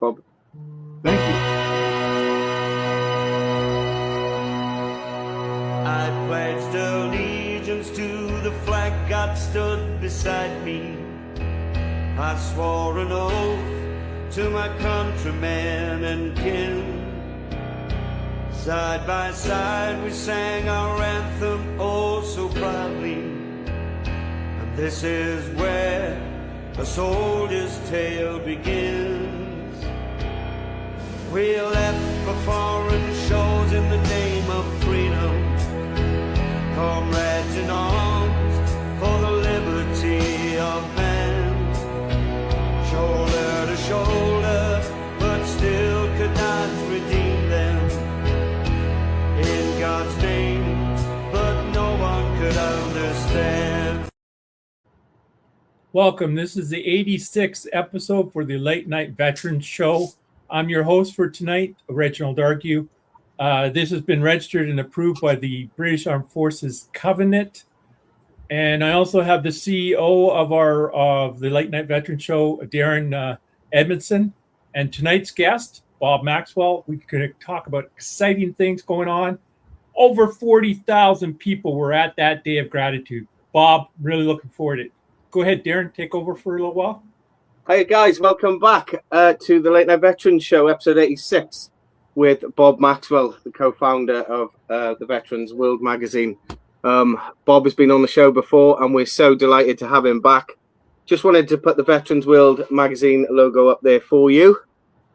Bob. Thank you. I pledged allegiance to the flag God stood beside me. I swore an oath to my countrymen and kin. Side by side we sang our anthem oh so proudly. And this is where a soldier's tale begins. We left for foreign shores in the name of freedom. Comrades in arms for the liberty of man. Shoulder to shoulder, but still could not redeem them. In God's name, but no one could understand. Welcome. This is the 86th episode for the Late Night Veterans Show. I'm your host for tonight, Reginald Argue. This has been registered and approved by the British Armed Forces Covenant. And I also have the CEO of the Late Night Veterans Show, Darren Edmondson. And tonight's guest, Bob Maxwell. We're going to talk about exciting things going on. Over 40,000 people were at that Day of Gratitude. Bob, really looking forward to it. Go ahead, Darren, take over for a little while. Hey guys, welcome back to the Late Night Veterans Show, episode 86, with Bob Maxwell, the co-founder of the Veterans World magazine. Bob has been on the show before, and we're so delighted to have him back. Just wanted to put the Veterans World magazine logo up there for you.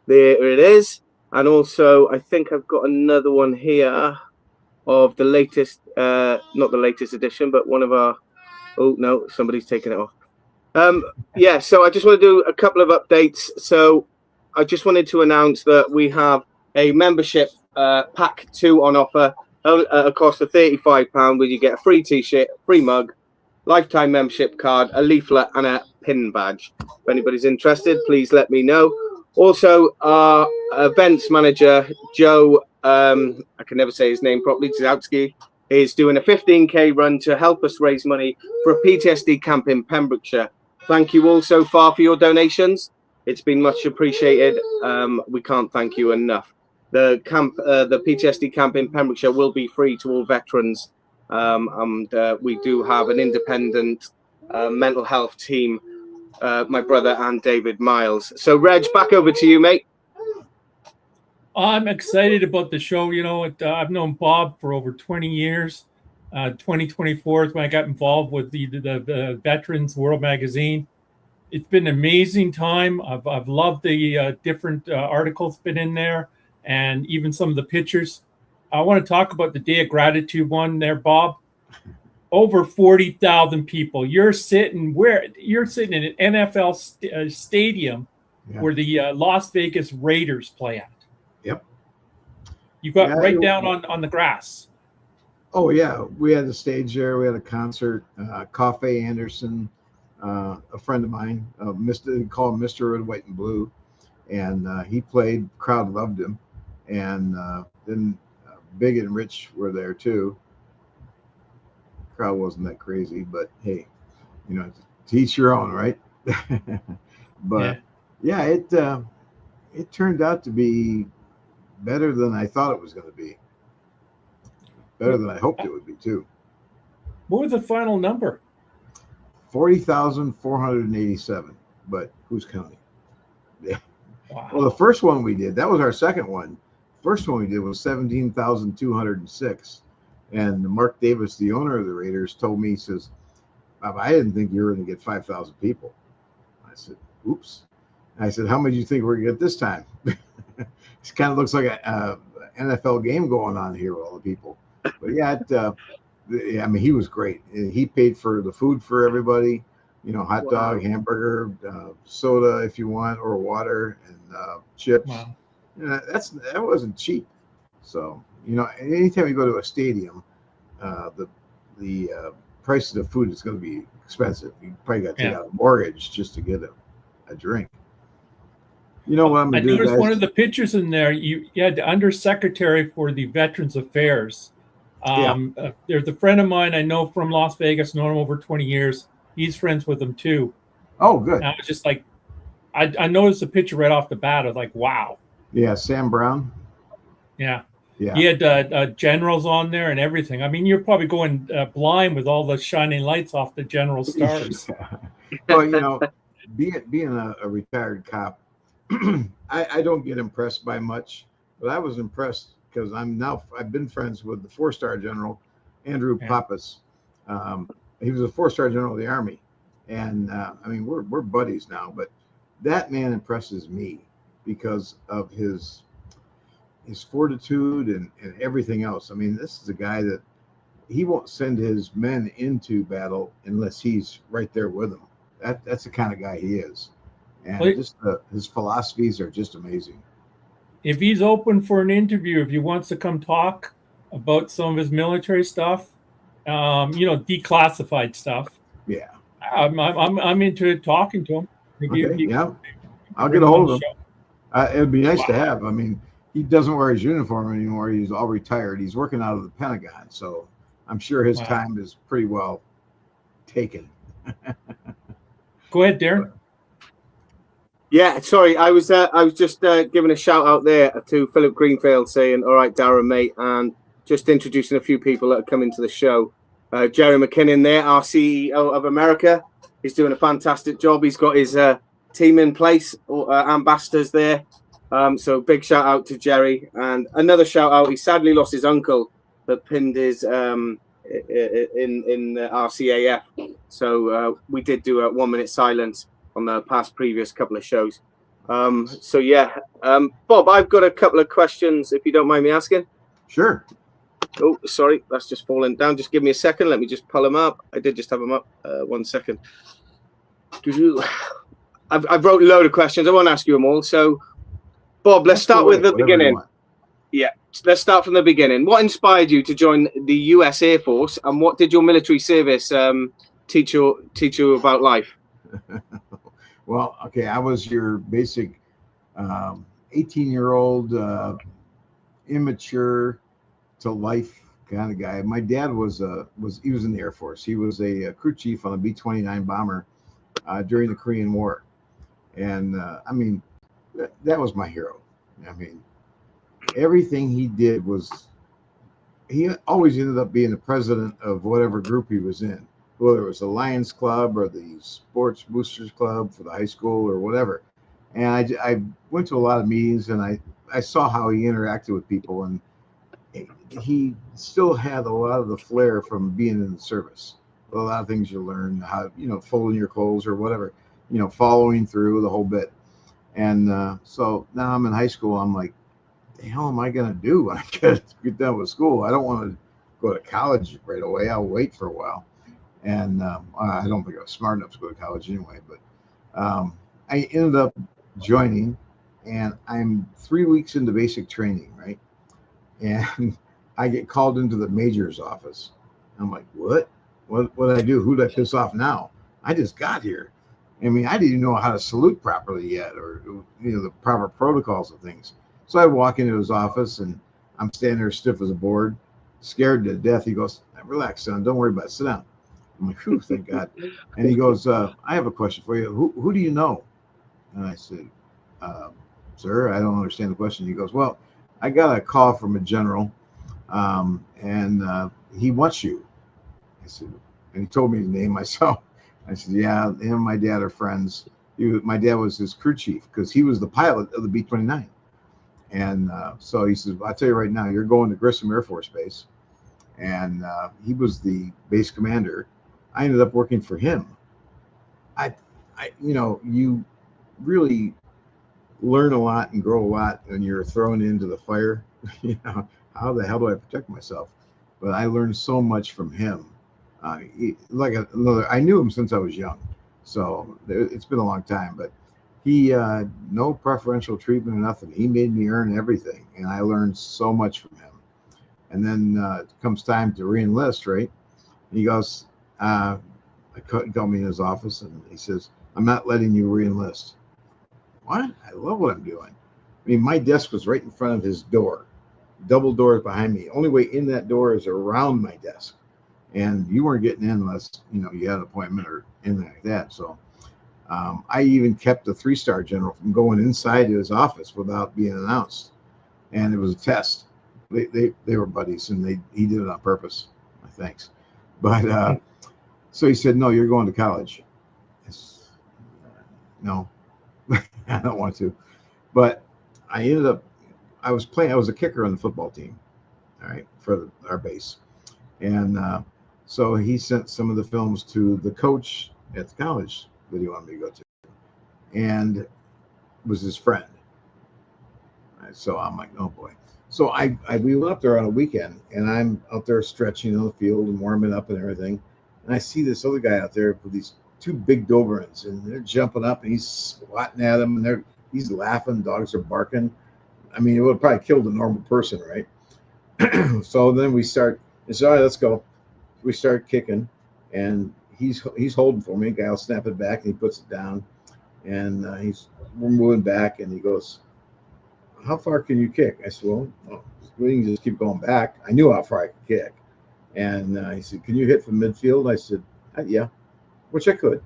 There it is. And also, I think I've got another one here of the latest, not the latest edition, but one of our, oh no, somebody's taken it off. Yeah, so I just want to do a couple of updates. So I just wanted to announce that we have a membership pack 2 on offer at a cost of £35, where you get a free t-shirt, free mug, lifetime membership card, a leaflet and a pin badge. If anybody's interested, please let me know. Also, our events manager, Joe, I can never say his name properly, Tzowski, is doing a 15k run to help us raise money for a PTSD camp in Pembrokeshire. Thank you all so far for your donations. It's been much appreciated. We can't thank you enough. The camp, the PTSD camp in Pembrokeshire, will be free to all veterans. And we do have an independent mental health team, my brother and David Miles. So, Reg, back over to you, mate. I'm excited about the show. You know, I've known Bob for over 20 years. 2024 is when I got involved with the Veterans World magazine. It's been an amazing time. I've loved the different articles been in there, and even some of the pictures. I want to talk about the Day of Gratitude one there, Bob. Over 40,000 people. You're sitting in an NFL stadium where the Las Vegas Raiders play at. Yep. You got right down on the grass. Oh, yeah. We had a stage there. We had a concert. Coffee Anderson, a friend of mine, they call him Mr. Red, White, and Blue. And he played. Crowd loved him. And then Big and Rich were there, too. Crowd wasn't that crazy, but hey, you know, to each your own, right? But yeah, it turned out to be better than I thought it was going to be. Better than I hoped it would be, too. What was the final number? 40,487, but who's counting? Yeah. Wow. Well, the first one we did, that was our second one. First one we did was 17,206. And Mark Davis, the owner of the Raiders, told me, he says, Bob, I didn't think you were going to get 5,000 people. I said, oops. I said, how many do you think we're going to get this time? It kind of looks like an NFL game going on here with all the people. But yeah, I mean, he was great. He paid for the food for everybody, you know, hot dog, hamburger, soda if you want, or water, and chips. Wow. That wasn't cheap. So, you know, anytime you go to a stadium, the price of the food is going to be expensive. You probably got to take out a mortgage just to get a drink. You know what I'm going to do, I noticed guys? one of the pictures in there, you had the Undersecretary for the Veterans Affairs. There's a friend of mine I know from Las Vegas, known him over 20 years. He's friends with him too. Oh, good. And I was just like, I noticed the picture right off the bat. I was like, wow. Yeah, Sam Brown. Yeah. Yeah. He had generals on there and everything. I mean, you're probably going blind with all the shining lights off the general stars. Well, you know, being a retired cop, I don't get impressed by much, but I was impressed because I've been friends with the 4-star general, Andrew Pappas. He was a 4-star general of the Army. And I mean, we're buddies now, but that man impresses me because of his fortitude and everything else. I mean, this is a guy that he won't send his men into battle unless he's right there with them. That's the kind of guy he is. And his philosophies are just amazing. If he's open for an interview, if he wants to come talk about some of his military stuff, declassified stuff. Yeah. I'm into talking to him. Okay, yeah. I'll get a hold of him. It'd be nice to have. I mean, he doesn't wear his uniform anymore. He's all retired. He's working out of the Pentagon, so I'm sure his time is pretty well taken. Go ahead, Darren. Yeah, sorry, I was just giving a shout out there to Philip Greenfield, saying, "All right, Darren, mate," and just introducing a few people that are coming to the show. Jerry McKinnon there, our CEO of America. He's doing a fantastic job. He's got his team in place, ambassadors there. So big shout out to Jerry, and another shout out. He sadly lost his uncle that pinned his in the RCAF. So we did do a 1-minute silence on the previous couple of shows. So yeah, Bob, I've got a couple of questions if you don't mind me asking. Sure. Oh, sorry, that's just falling down. Just give me a second. Let me just pull them up. I did just have them up. 1 second. I've wrote a load of questions. I won't ask you them all. So, Bob, let's start with the beginning. Yeah, let's start from the beginning. What inspired you to join the U.S. Air Force, and what did your military service teach you about life? Well, okay, I was your basic 18-year-old immature to life kind of guy. My dad was in the Air Force. He was a crew chief on a B-29 bomber during the Korean War, and I mean, that was my hero. I mean, everything he did he always ended up being the president of whatever group he was in, whether it was the Lions Club or the Sports Boosters Club for the high school or whatever. And I went to a lot of meetings, and I saw how he interacted with people, and he still had a lot of the flair from being in the service. A lot of things you learn, how, folding your clothes or whatever, following through the whole bit. And so now I'm in high school. I'm like, the hell am I going to do when I get done with school? I don't want to go to college right away. I'll wait for a while. And I don't think I was smart enough to go to college anyway. But I ended up joining, and I'm 3 weeks into basic training, right? And I get called into the major's office. I'm like, what? What did I do? Who did I piss off now? I just got here. I mean, I didn't even know how to salute properly yet, or the proper protocols of things. So I walk into his office, and I'm standing there stiff as a board, scared to death. He goes, "Relax, son. Don't worry about it. Sit down." I'm like, "Whew, thank God." And he goes, "I have a question for you. Who do you know?" And I said, "Sir, I don't understand the question." He goes, "Well, I got a call from a general, and he wants you." I said, and he told me to name myself. I said, "Yeah, him and my dad are friends." My dad was his crew chief because he was the pilot of the B-29. And so he says, "I'll tell you right now, you're going to Grissom Air Force Base." And he was the base commander. I ended up working for him. You really learn a lot and grow a lot when you're thrown into the fire. How the hell do I protect myself? But I learned so much from him. I knew him since I was young, so it's been a long time. But he, no preferential treatment or nothing. He made me earn everything, and I learned so much from him. And then it comes time to re-enlist, right? He goes, he called me in his office, and he says, "I'm not letting you re-enlist." What? I love what I'm doing. I mean, my desk was right in front of his door, double doors behind me. Only way in that door is around my desk, and you weren't getting in unless you had an appointment or anything like that. So I even kept the 3-star general from going inside to his office without being announced, and it was a test. They were buddies, and he did it on purpose. Thanks, but so he said, "No, you're going to college." No, I don't want to. But I ended up. I was a kicker on the football team, all right, for our base, and so he sent some of the films to the coach at the college that he wanted me to go to, and it was his friend. So I'm like, oh boy. So we went up there on a weekend, and I'm out there stretching on the field and warming up and everything, and I see this other guy out there with these 2 big Dobermans, and they're jumping up, and he's swatting at them, and he's laughing. Dogs are barking. I mean, it would have probably killed a normal person, right? So then we start. It's all right. Let's go. We start kicking, and he's holding for me. Guy will snap it back, and he puts it down, and we're moving back, and he goes, "How far can you kick?" I said, "Well, we can just keep going back." I knew how far I could kick, and he said, "Can you hit from midfield?" I said, "Yeah," which I could,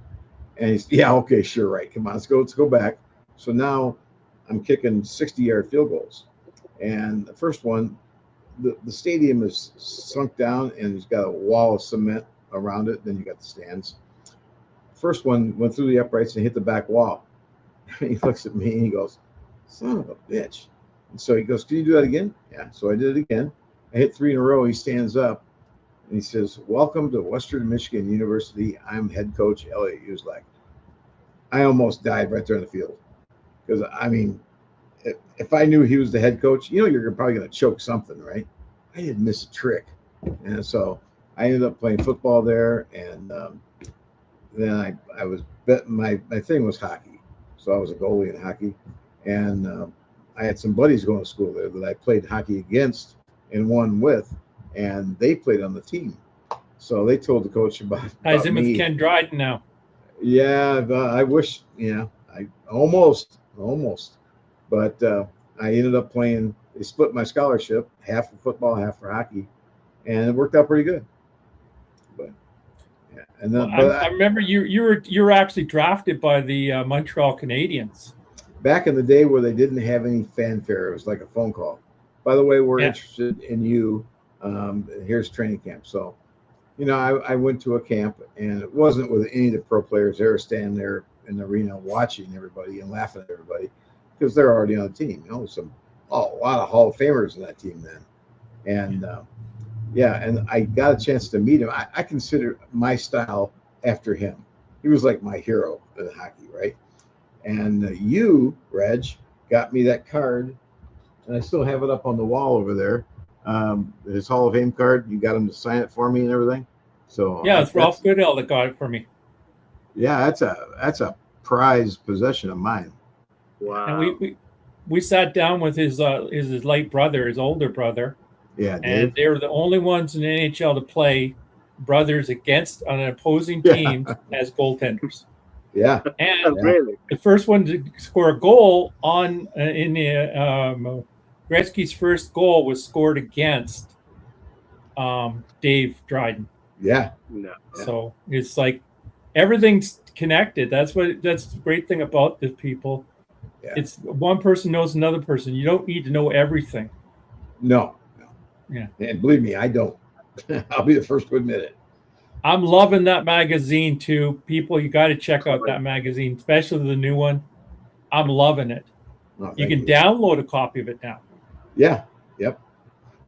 and he said, "Yeah, okay, sure, right. Come on, let's go back." So now I'm kicking 60-yard field goals, and the first one, the stadium is sunk down, and it's got a wall of cement around it. Then you got the stands. First one went through the uprights and hit the back wall. He looks at me and he goes, "Son of a bitch." And so he goes, "Can you do that again?" Yeah. So I did it again. I hit 3 in a row. He stands up and he says, "Welcome to Western Michigan University. I'm head coach Elliot Uselak." I almost died right there in the field, because I mean, if I knew he was the head coach, you're probably going to choke something, right? I didn't miss a trick. And so I ended up playing football there. And then I was betting, my thing was hockey. So I was a goalie in hockey. And I had some buddies going to school there that I played hockey against and won with. And they played on the team. So they told the coach about How's it me. with Ken Dryden now? Yeah, I wish, I almost. But I ended up playing. They split my scholarship, half for football, half for hockey, and it worked out pretty good. But yeah, and then I remember you were actually drafted by the Montreal Canadiens back in the day where they didn't have any fanfare. It was like a phone call. By the way, we're interested in you. Here's training camp. So, I went to a camp, and it wasn't with any of the pro players. They were standing there in the arena watching everybody and laughing at everybody, because they're already on the team. A lot of Hall of Famers in that team then. And and I got a chance to meet him. I consider my style after him. He was like my hero in hockey, right? And you, Reg, got me that card, and I still have it up on the wall over there. His Hall of Fame card. You got him to sign it for me and everything. So yeah, it's Ralph Goodell that got it for me. Yeah, that's a prized possession of mine. Wow. And we sat down with his late brother, his older brother. Yeah, Dave. And they were the only ones in the NHL to play brothers against on an opposing team as goaltenders. Yeah. And really, the first one to score a goal in the Gretzky's first goal was scored against Dave Dryden. Yeah. no. So it's like everything's connected. That's the great thing about the people. Yeah. It's one person knows another person. You don't need to know everything. No. Yeah. And believe me, I don't. I'll be the first to admit it. I'm loving that magazine too. People, you got to check out that magazine, especially the new one. I'm loving it. Oh, You can download a copy of it now. Yeah. Yep.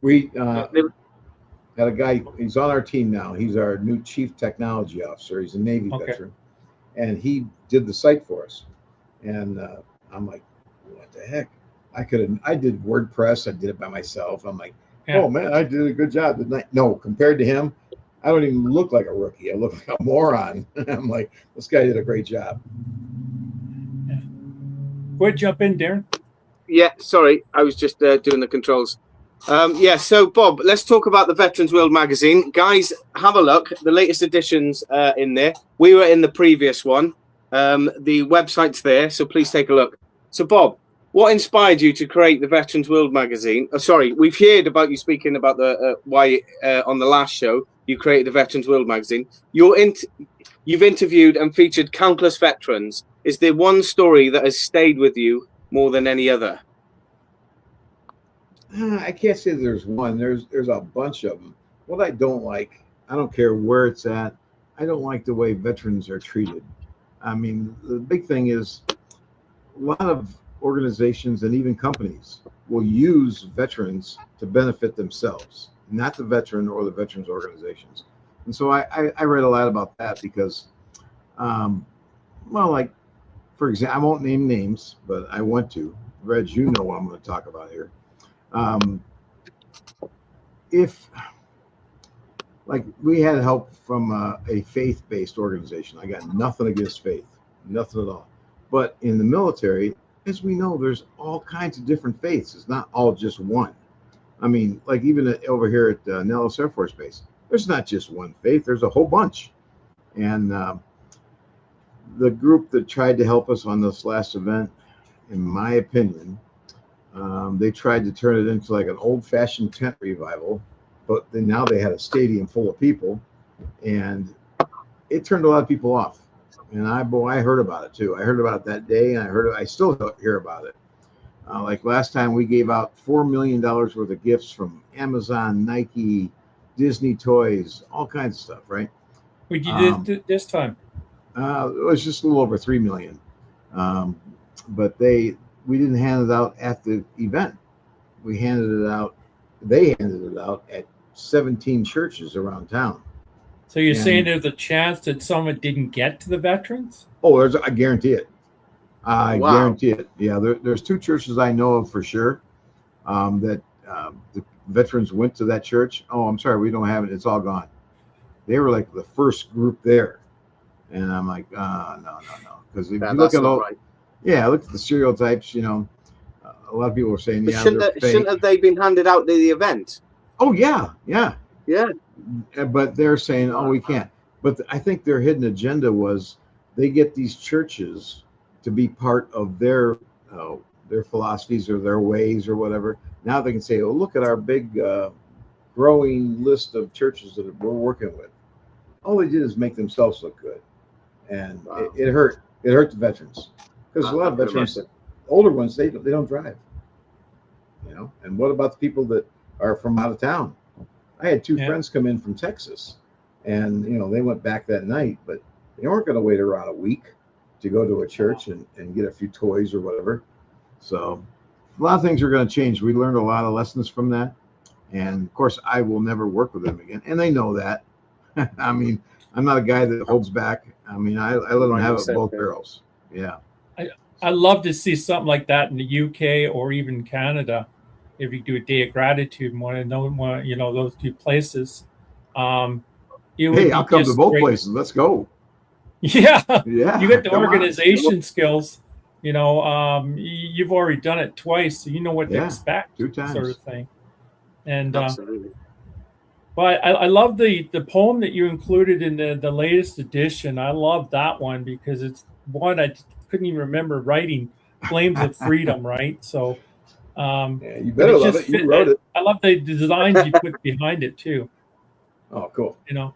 We had a guy. He's on our team now. He's our new chief technology officer. He's a Navy veteran, and he did the site for us. And I'm like, what the heck? I did WordPress. I did it by myself. I'm like, oh man, I did a good job, didn't I? No, compared to him, I don't even look like a rookie. I look like a moron. I'm like, this guy did a great job. Yeah. Go ahead, jump in, Darren. Yeah, sorry, I was just doing the controls. So Bob, let's talk about the Veterans World magazine. Guys, have a look. The latest editions in there. We were in the previous one. The website's there, so please take a look. So Bob, What inspired you to create the Veterans World magazine? Sorry, we've heard about you speaking about the why on the last show you created the Veterans World magazine. You've interviewed and featured countless veterans. Is there one story that has stayed with you more than any other? I can't say there's one. There's a bunch of them. What I don't like, I don't care where it's at, I don't like the way veterans are treated. I mean, the big thing is a lot of organizations and even companies will use veterans to benefit themselves, not the veteran or the veterans organizations. And so I read a lot about that because, well, like, for example, I won't name names, but I want to. Reg, you know what I'm going to talk about here. If, like, we had help from a faith-based organization. I got nothing against faith, nothing at all. But in the military, as we know, there's all kinds of different faiths. It's not all just one. I mean, like even over here at Nellis Air Force Base, there's not just one faith. There's a whole bunch. And the group that tried to help us on this last event, in my opinion, they tried to turn it into like an old-fashioned tent revival, but now they had a stadium full of people, and it turned a lot of people off. And I heard about it too. I heard about it that day, and I still hear about it. Like last time, we gave out $4 million worth of gifts from Amazon, Nike, Disney toys, all kinds of stuff, right? What you did this time? It was just a little over 3 million. But we didn't hand it out at the event. They handed it out at 17 churches around town. So you're saying there's a chance that someone didn't get to the veterans? Oh, I guarantee it. I guarantee it. Yeah, there's 2 churches I know of for sure that the veterans went to that church. Oh, I'm sorry, we don't have it. It's all gone. They were like the first group there. And I'm like, no. Because if you look at look at the stereotypes, you know, a lot of people were saying, but shouldn't have they been handed out to the event? Oh, yeah. But they're saying, oh, we can't. But I think their hidden agenda was they get these churches to be part of their philosophies or their ways or whatever. Now they can say, oh, look at our big growing list of churches that we're working with. All they did is make themselves look good. And it hurt. It hurt the veterans. Because a lot of veterans, older ones, they don't drive. You know? And what about the people that are from out of town? I had 2 friends come in from Texas, and you know, they went back that night, but they weren't going to wait around a week to go to a church and get a few toys or whatever. So a lot of things are going to change. We learned a lot of lessons from that. And of course, I will never work with them again. And they know that. I mean, I'm not a guy that holds back. I mean, I let them have it both barrels. Yeah. I'd love to see something like that in the UK or even Canada. If you do a day of gratitude, those 2 places. Hey, I'll come to both places. Let's go. Yeah. Yeah. You get the organization skills. You know, you've already done it twice, so you know what to expect. 2 times. Sort of thing. And absolutely. But I love the poem that you included in the latest edition. I love that one because it's one I couldn't even remember writing. Flames of Freedom, right? So you better love it. You wrote it. I love the designs you put behind it too. Oh, cool. You know,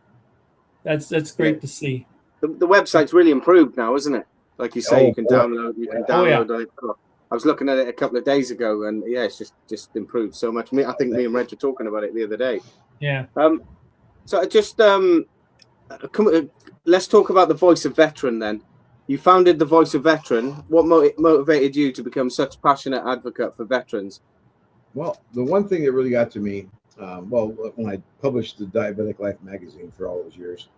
that's great to see. The website's really improved now, isn't it? Like you say, you can download it. I was looking at it a couple of days ago, and it's just improved so much. I think me and Reg were talking about it the other day. Yeah. So I just let's talk about the Voice of Veteran then. You founded the Voice of Veteran. What motivated you to become such a passionate advocate for veterans? Well, the one thing that really got to me, when I published the Diabetic Life magazine for all those years,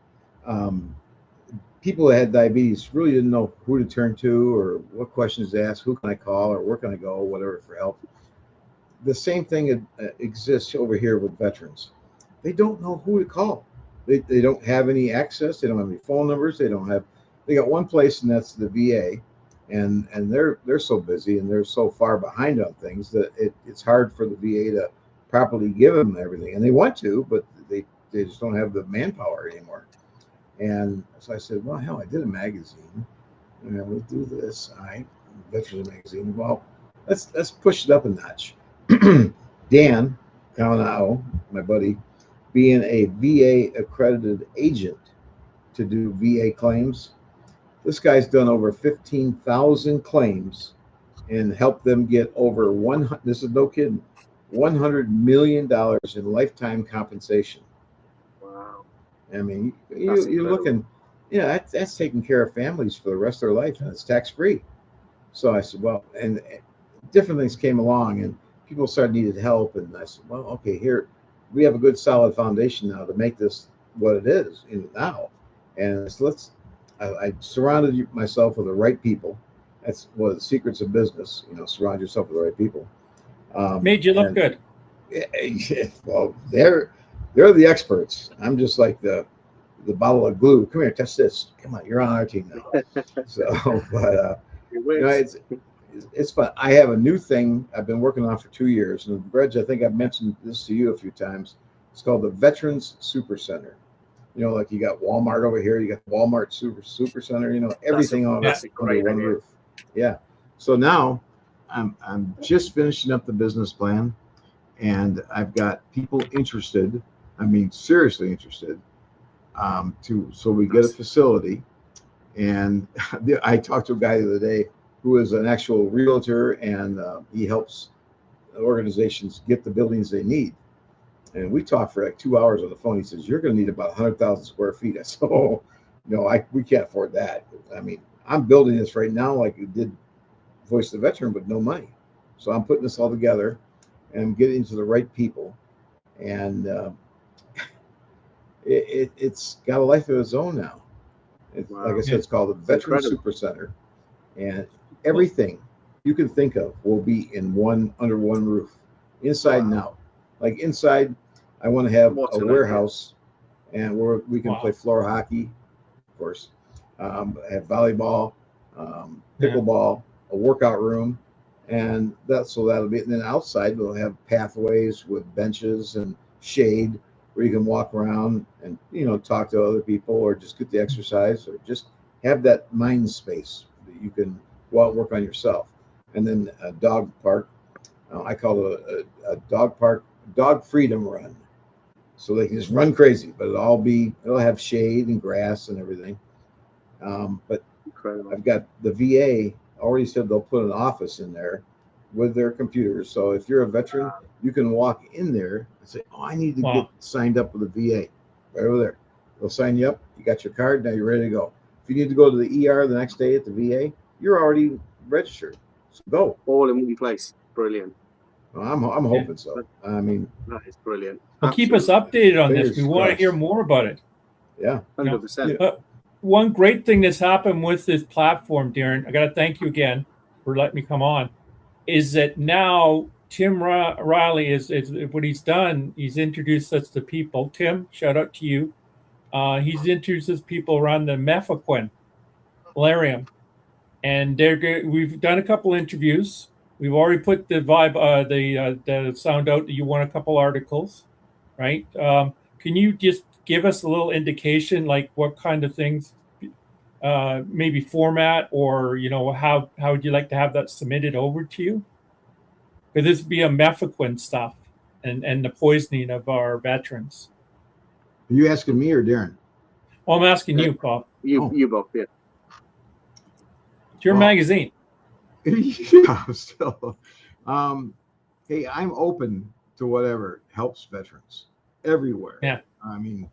people that had diabetes really didn't know who to turn to or what questions to ask, who can I call or where can I go, whatever, for help. The same thing exists over here with veterans. They don't know who to call. They don't have any access. They don't have any phone numbers. They got one place, and that's the VA, and they're so busy and they're so far behind on things that it's hard for the VA to properly give them everything. And they want to, but they just don't have the manpower anymore. And so I said, well, hell, I did a magazine, and we'll do this. Veterans magazine. Well, let's push it up a notch. Dan Kamanao, my buddy, being a VA accredited agent to do VA claims. This guy's done over 15,000 claims and helped them get over 100. This is no kidding, $100 million in lifetime compensation. Wow. I mean, you're looking, that's taking care of families for the rest of their life, and it's tax free. So I said, well, and different things came along, and people started needed help, and I said, well, okay, here we have a good solid foundation now to make this what it is now, and so I surrounded myself with the right people. That's one of the secrets of business, surround yourself with the right people. Made you look good. Well, they're the experts. I'm just like the bottle of glue. Come here, touch this. Come on, you're on our team now. So, but it's fun. I have a new thing I've been working on for 2 years, and Reg, I think I've mentioned this to you a few times. It's called the Veterans Super Center. Like you got Walmart over here, you got Walmart Super Center. Everything on under one roof. Yeah. So now I'm just finishing up the business plan, and I've got people interested. I mean, seriously interested. So we get a facility, and I talked to a guy the other day who is an actual realtor, and he helps organizations get the buildings they need. And we talked for like 2 hours on the phone. He says, you're going to need about 100,000 square feet. I said, oh, no, we can't afford that. I mean, I'm building this right now like you did Voice of the Veteran, but no money. So I'm putting this all together, and I'm getting to the right people. And it's got a life of its own now. Wow. Like I said, it's called the Veteran Super Center. And everything you can think of will be under one roof, inside and out. Like inside, I want to have a warehouse, and where we can play floor hockey, of course, have volleyball, pickleball, a workout room, and that'll be. And then outside, we'll have pathways with benches and shade where you can walk around and talk to other people, or just get the exercise, or just have that mind space that you can go out and work on yourself. And then a dog park. I call it a dog park. Dog freedom run, so they can just run crazy, but it'll have shade and grass and everything. But incredible. I've got the VA already said they'll put an office in there with their computers, so if you're a veteran, you can walk in there and say, oh, I need to get signed up with the VA right over there. They'll sign you up. You got your card, now you're ready to go. If you need to go to the ER the next day at the VA, you're already registered, so go. All in one place. Brilliant. I'm hoping so. I mean, that is brilliant. Well, keep us updated on this. We want to hear more about it. Yeah, 100%. One great thing that's happened with this platform, Darren, I got to thank you again for letting me come on, is that now Tim Riley is what he's done. He's introduced us to people. Tim, shout out to you. He's introduced us people around the Mefequin Valerium, and we've done a couple interviews. We've already put the the sound out that you want a couple articles, right? Can you just give us a little indication, like what kind of things, maybe format, or how would you like to have that submitted over to you? Could this be a Mefequin stuff and the poisoning of our veterans? Are you asking me or Darren? Well, I'm asking you, Bob. You both, yeah. It's your magazine. Yeah, still. Hey, I'm open to whatever helps veterans everywhere. Yeah. I mean,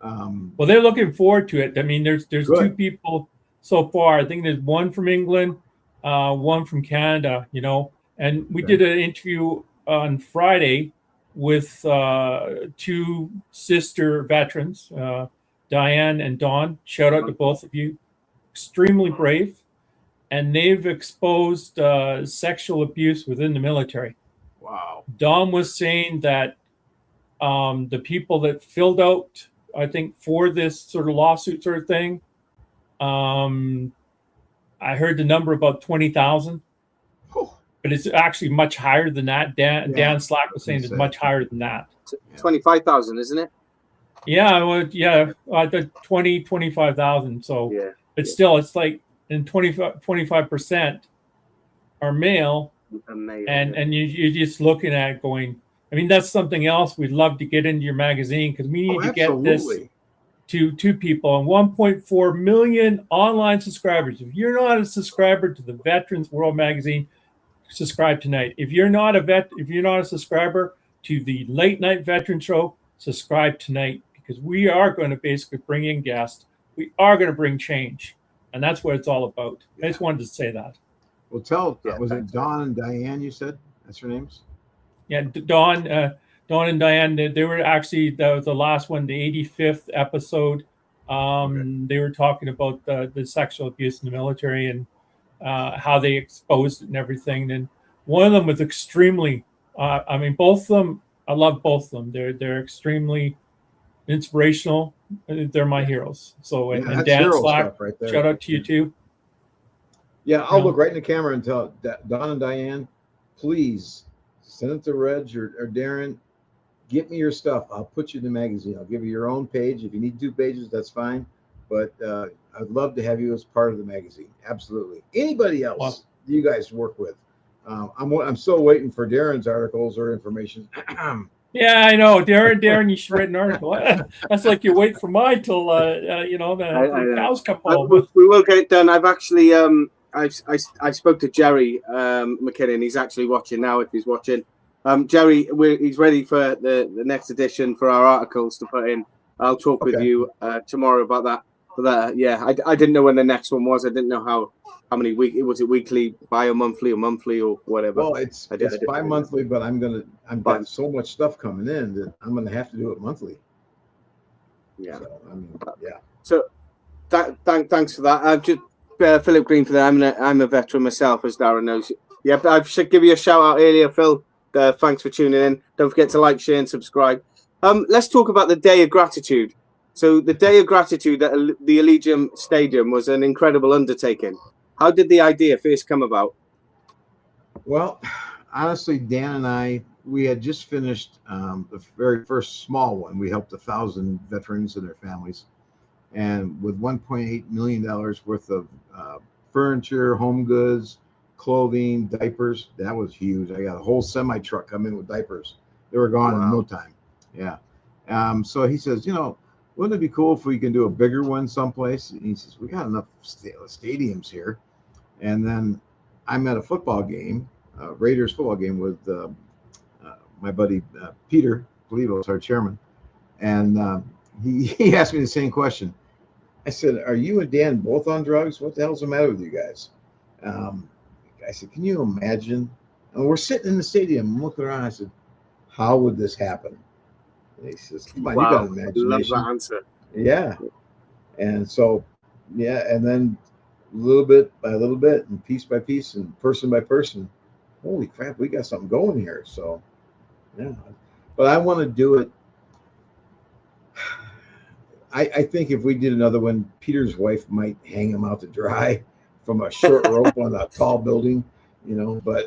well, they're looking forward to it. I mean, there's good. 2 people so far. I think there's one from England, one from Canada, and we did an interview on Friday with 2 sister veterans, Diane and Dawn. Shout out to both of you. Extremely brave. And they've exposed sexual abuse within the military. Wow. Dom was saying that the people that filled out, I think, for this sort of lawsuit sort of thing, I heard the number about 20,000, but it's actually much higher than that. Dan Slack was saying it's much higher than that. 25,000, isn't it? Yeah, well, the 25,000. So, but still, it's like, and 25% are male, Amazing. and you're just looking at it going, I mean, that's something else we'd love to get into your magazine, because we need to get this to people. And 1.4 million online subscribers. If you're not a subscriber to the Veterans World Magazine, subscribe tonight. If you're not a subscriber to the Late Night Veteran Show, subscribe tonight, because we are going to basically bring in guests. We are going to bring change, and that's what it's all about. I just wanted to say that. Well, was it Dawn and Diane you said? That's your names? Yeah, Dawn and Diane, they were actually, that was the last one, the 85th episode. They were talking about the sexual abuse in the military and how they exposed it and everything. And one of them was extremely, I mean, both of them, I love both of them. They're extremely inspirational. They're my heroes. So, and Dan Slack, right there. Shout out to you too. Yeah, I'll look right in the camera and tell Don and Diane, please send it to Reg or Darren. Get me your stuff. I'll put you in the magazine. I'll give you your own page. If you need 2 pages, that's fine. But I'd love to have you as part of the magazine. Absolutely. Anybody else you guys work with? I'm still waiting for Darren's articles or information. Yeah, I know, Darren. You should write an article. That's like you wait for mine till the cows come home. We will get it done. I've actually I spoke to Jerry McKinnon. He's actually watching now. If he's watching, Jerry, he's ready for the next edition for our articles to put in. I'll talk with you tomorrow about that. But yeah, I didn't know when the next one was. I didn't know how many weeks. Was it weekly, bi-monthly, or monthly, or whatever? Well, it's bi-monthly, but I've got so much stuff coming in that I'm gonna have to do it monthly. Yeah. So, I mean, yeah. So thanks for that. Just Philip Green for that. I'm a veteran myself, as Darren knows. Yeah, I should give you a shout out earlier, Phil. Thanks for tuning in. Don't forget to like, share, and subscribe. Let's talk about the Day of Gratitude. So the Day of Gratitude at the Allegiant Stadium was an incredible undertaking. How did the idea first come about? Well, honestly, Dan and we had just finished the very first small one. We helped 1,000 veterans and their families. And with $1.8 million worth of furniture, home goods, clothing, diapers, that was huge. I got a whole semi-truck come in with diapers. They were gone in no time. Yeah. So he says, wouldn't it be cool if we can do a bigger one someplace? And he says, we got enough stadiums here. And then I'm at a football game, Raiders football game with my buddy Peter, I believe it was our chairman. And he asked me the same question. I said, are you and Dan both on drugs? What the hell's the matter with you guys? I said, can you imagine? And we're sitting in the stadium, I'm looking around. I said, how would this happen? And he says, come on, you got an imagination. Love that answer. Yeah. And so, yeah, and then little bit by little bit and piece by piece and person by person, holy crap, we got something going here. So, yeah. But I want to do it. I think if we did another one, Peter's wife might hang him out to dry from a short rope on a tall building, but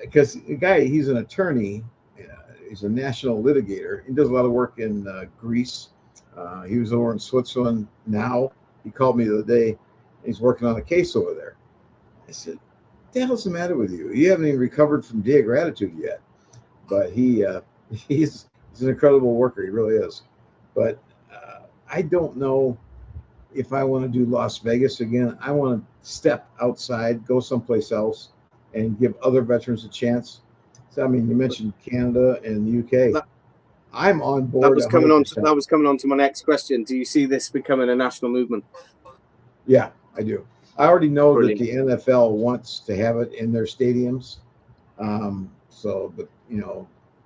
because the guy, he's an attorney, he's a national litigator. He does a lot of work in Greece. He was over in Switzerland now. He called me the other day. He's working on a case over there. I said, what the hell's the matter with you? You haven't even recovered from Day of Gratitude yet. But he's an incredible worker. He really is. But I don't know if I want to do Las Vegas again. I want to step outside, go someplace else, and give other veterans a chance. So, I mean, you mentioned Canada and the UK. I'm on board. That was coming on to my next question. Do you see this becoming a national movement? Yeah, I do. I already know that the NFL wants to have it in their stadiums. But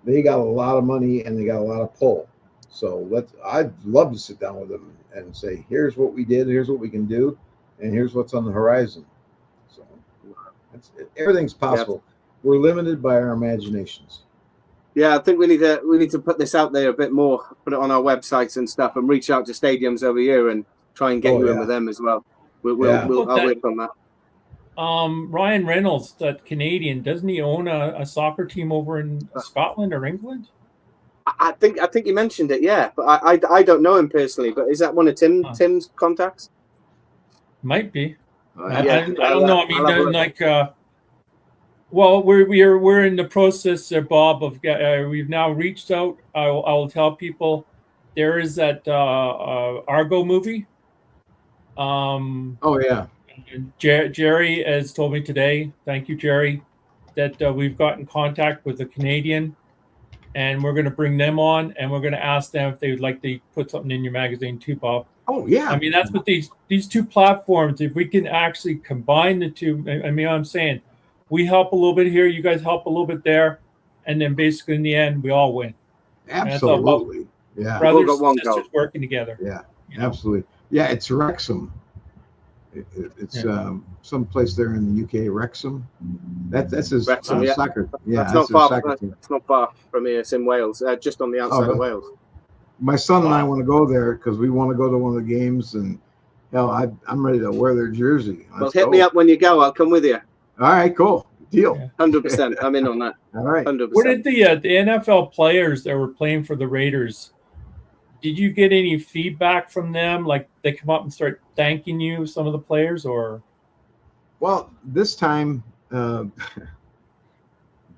they got a lot of money and they got a lot of pull. So I'd love to sit down with them and say, here's what we did, here's what we can do, and here's what's on the horizon. So everything's possible. Yeah. We're limited by our imaginations. Yeah, I think we need to put this out there a bit more, put it on our websites and stuff, and reach out to stadiums over here and try and get you in with them as well. I'll work on that. Ryan Reynolds, that Canadian, doesn't he own a soccer team over in Scotland or England? I think you mentioned it, yeah, but I don't know him personally. But is that one of Tim's contacts? Might be. I don't know. I mean, Well, we're in the process, Bob, of we've now reached out. I'll tell people there is that Argo movie. Oh yeah. Jerry has told me today. Thank you, Jerry, that we've got in contact with a Canadian, and we're going to bring them on, and we're going to ask them if they would like to put something in your magazine too, Bob. Oh yeah. I mean, that's what these two platforms. If we can actually combine the two, I mean, I'm saying we help a little bit here, you guys help a little bit there, and then basically in the end, we all win. Absolutely. Yeah. Brothers got one and sisters goal. working together. Yeah. You know? Absolutely. Yeah. It's Wrexham. It's some place there in the UK, Wrexham. That's his Wrexham, yeah. soccer. Yeah, That's that's not their far. soccer team. It's not far from here. It's in Wales, just on the outside Okay. of Wales. My son and I want to go there because we want to go to one of the games, and hell, I'm ready to wear their jersey. Well, hit me up when you go. I'll come with you. All right, cool deal. Yeah. 100%. I'm in on that. All right. 100%. What did the NFL players that were playing for the Raiders? Did you get any feedback from them? Like they come up and start thanking you, some of the players, or? Well, this time,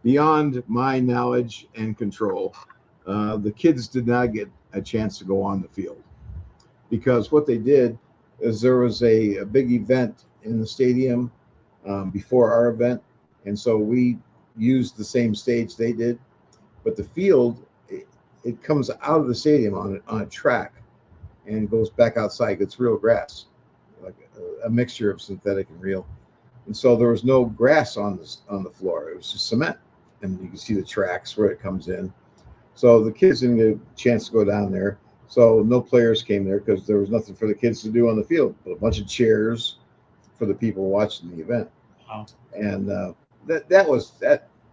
beyond my knowledge and control, the kids did not get a chance to go on the field because what they did is there was a big event in the stadium before our event, and so we used the same stage they did, but the field it comes out of the stadium on a track and goes back outside. It's real grass, like a mixture of synthetic and real. And so there was no grass on the floor. It was just cement, and you can see the tracks where it comes in. So the kids didn't get a chance to go down there. So no players came there because there was nothing for the kids to do on the field, but a bunch of chairs for the people watching the event. Wow. And that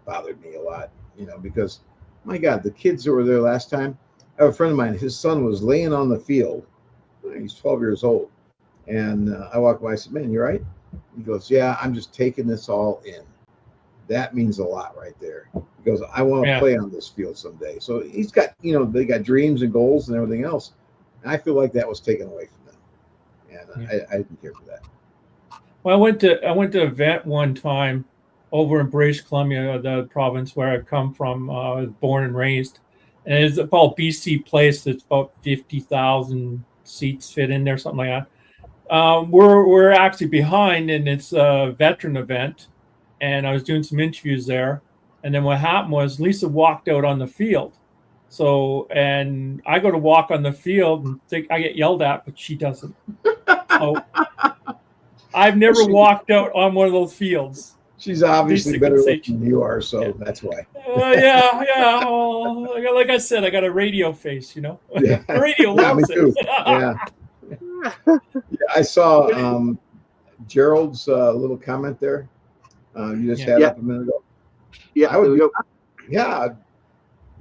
bothered me a lot, because my God, the kids that were there last time. I have a friend of mine. His son was laying on the field. He's 12 years old, and I walked by. I said, "Man, you right?" He goes, "Yeah, I'm just taking this all in." That means a lot right there. He goes, "I want to play on this field someday." So he's got, they got dreams and goals and everything else. And I feel like that was taken away from them, and I didn't care for that. Well, I went to an event one time over in British Columbia, the province where I've come from. I was born and raised, and it's called BC Place. It's about 50,000 seats fit in there, something like that. We're actually behind, and it's a veteran event. And I was doing some interviews there. And then what happened was Lisa walked out on the field. So, and I go to walk on the field and think I get yelled at, but she doesn't. So I've never walked out on one of those fields. She's obviously better looking than you are, so that's why. Yeah. Well, like I said, I got a radio face, Yeah. Radio Yeah, me loves too. it. Yeah, I saw Gerald's little comment there. You just had up a minute ago. Yeah, I would go. Yeah,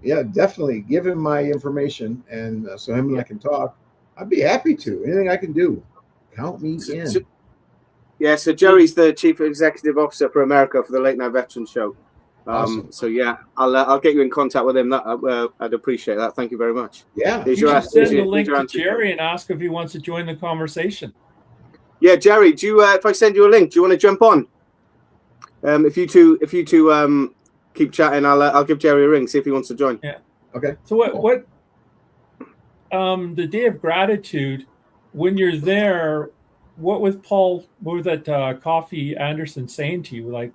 definitely give him my information, and so him and I can talk. I'd be happy to. Anything I can do, count me in. So Jerry's the Chief Executive Officer for America for the Late Night Veterans Show. Awesome. So yeah, I'll get you in contact with him. I'd appreciate that. Thank you very much. Yeah. You should send the link to Jerry and ask if he wants to join the conversation. Yeah, Jerry, do you if I send you a link, do you want to jump on? If you two keep chatting, I'll give Jerry a ring, see if he wants to join. Yeah. Okay. So what the Day of Gratitude, when you're there, what was that Coffee Anderson saying to you? Like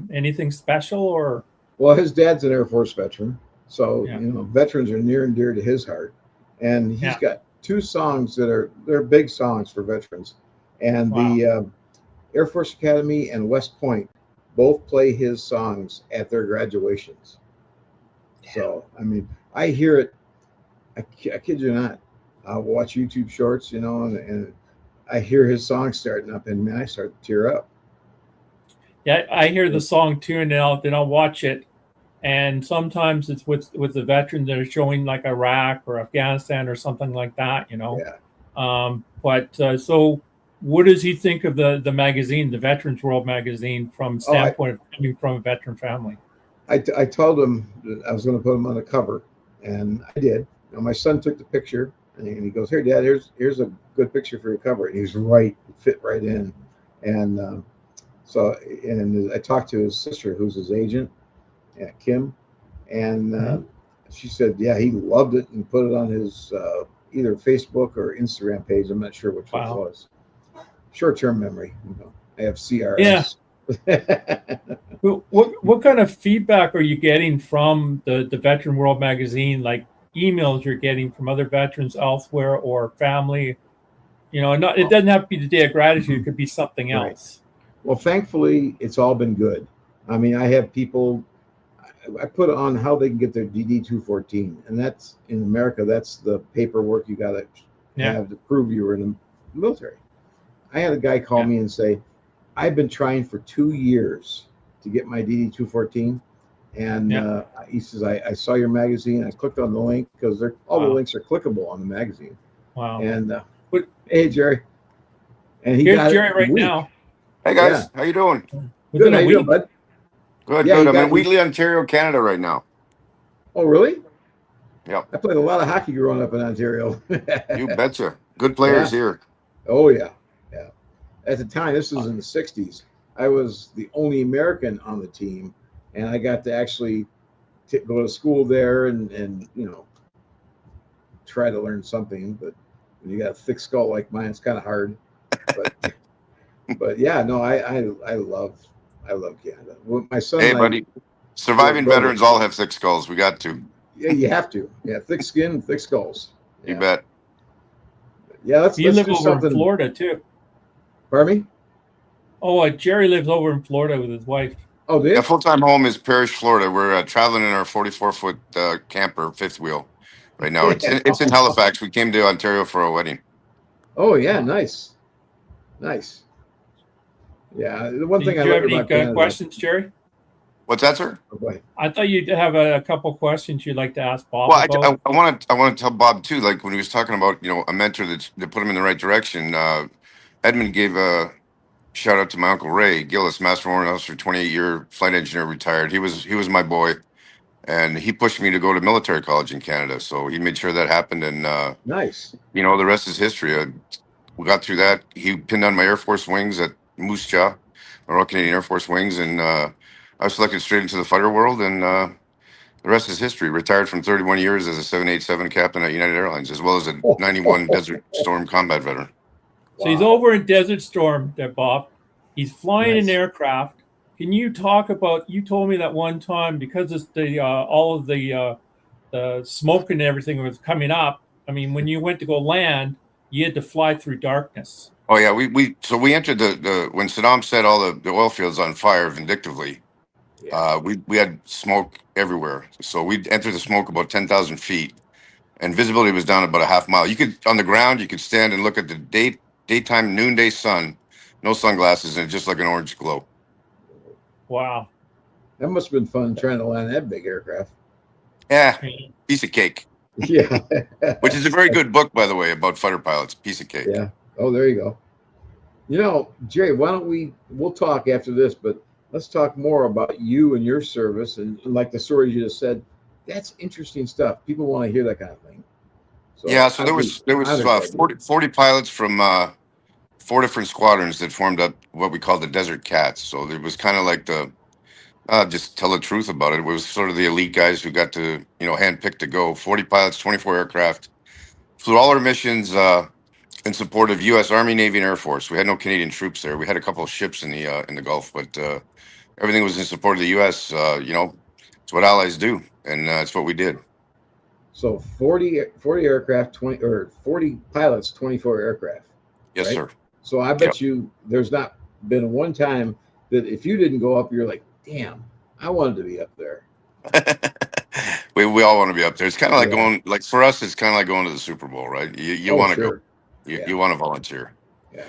anything special or? Well, his dad's an Air Force veteran, so veterans are near and dear to his heart, and he's got two songs they're big songs for veterans, and the Air Force Academy and West Point both play his songs at their graduations. So I mean, I hear it. I kid you not. I'll watch YouTube shorts, and I hear his song starting up, and man, I start to tear up. Yeah, I hear the song too, and then I'll watch it. And sometimes it's with the veterans that are showing like Iraq or Afghanistan or something like that, Yeah. So what does he think of the magazine, the Veterans World magazine, from standpoint of coming from a veteran family? I told him that I was going to put him on the cover, and I did. My son took the picture, and he goes, "Here, Dad, here's a good picture for your cover." And he was right, it fit right in. And So, and I talked to his sister, who's his agent, Kim, and she said, yeah, he loved it and put it on his either Facebook or Instagram page. I'm not sure which one it was. Short-term memory. I have CRS. Yeah. What kind of feedback are you getting from the Veteran World Magazine? Like emails you're getting from other veterans elsewhere or family? It doesn't have to be the Day of Gratitude. It could be something else. Well, thankfully, it's all been good. I mean, I have people. I put on how they can get their DD-214, and that's in America. That's the paperwork you got to have to prove you were in the military. I had a guy call me and say, "I've been trying for 2 years to get my DD-214," and he says, "I saw your magazine. I clicked on the link because all the links are clickable on the magazine." Wow! And hey, Jerry, and here's Jerry right now. Hey guys, how you doing? Good. How you doing, bud? Good, good. I'm in Wheatley, Ontario, Canada right now. Oh, really? Yep. I played a lot of hockey growing up in Ontario. You betcha. Good players here. Oh, yeah. Yeah. At the time, this was in the 60s, I was the only American on the team, and I got to actually go to school there and try to learn something. But when you got a thick skull like mine, it's kind of hard. But yeah, no, I love Canada. My son. Hey, buddy. Surviving veterans all have thick skulls. We got to. Yeah, you have to. Yeah, thick skin, thick skulls. Yeah. You bet. Yeah, let's live do over something. In Florida too. Pardon me? Oh, Jerry lives over in Florida with his wife. Oh, did? Yeah, full-time home is Parrish, Florida. We're traveling in our 44-foot camper, fifth wheel, right now. It's in Halifax. We came to Ontario for a wedding. Oh yeah, nice. Yeah, the one thing I like about Canada. Questions, Jerry? What's that, sir? I thought you'd have a couple questions you'd like to ask Bob. Well, I want to tell Bob too. Like when he was talking about a mentor that put him in the right direction. Edmund gave a shout out to my uncle Ray Gillis, Master Warrant Officer, 28-year flight engineer, retired. He was my boy, and he pushed me to go to military college in Canada. So he made sure that happened, and nice. The rest is history. We got through that. He pinned on my Air Force wings at Moose Jaw, Royal Canadian Air Force wings, and I was selected straight into the fighter world, and the rest is history. Retired from 31 years as a 787 captain at United Airlines, as well as a 91 Desert Storm combat veteran. So he's over in Desert Storm there, Bob. He's flying an aircraft. Can you talk about, you told me that one time, because it's all of the smoke and everything was coming up, I mean, when you went to go land, you had to fly through darkness. Oh yeah, we entered the when Saddam set all the oil fields on fire vindictively. We had smoke everywhere, so we entered the smoke about 10,000 feet, and visibility was down about a half mile. You could on the ground, you could stand and look at the daytime noonday sun, no sunglasses, and just like an orange glow. Wow, that must have been fun trying to land that big aircraft. Yeah, piece of cake. Yeah, which is a very good book, by the way, about fighter pilots. Piece of cake. Yeah. Oh, there you go. Jerry, why don't we'll talk after this, but let's talk more about you and your service and like the stories you just said. That's interesting stuff. People want to hear that kind of thing. So there was 40 pilots from 4 different squadrons that formed up what we call the Desert Cats. So it was kind of like the just tell the truth about it. It was sort of the elite guys who got to handpicked to go. 40 pilots, 24 aircraft, flew all our missions in support of U.S. Army, Navy, and Air Force. We had no Canadian troops there. We had a couple of ships in the Gulf, but everything was in support of the U.S. It's what allies do, and it's what we did. So 40 aircraft, 40 pilots, 24 aircraft. Yes, right? sir. So I bet you there's not been one time that if you didn't go up, you're like, damn, I wanted to be up there. we all want to be up there. It's kind of like going, like for us, it's kind of like going to the Super Bowl, right? You want to go. You want to volunteer. Yeah.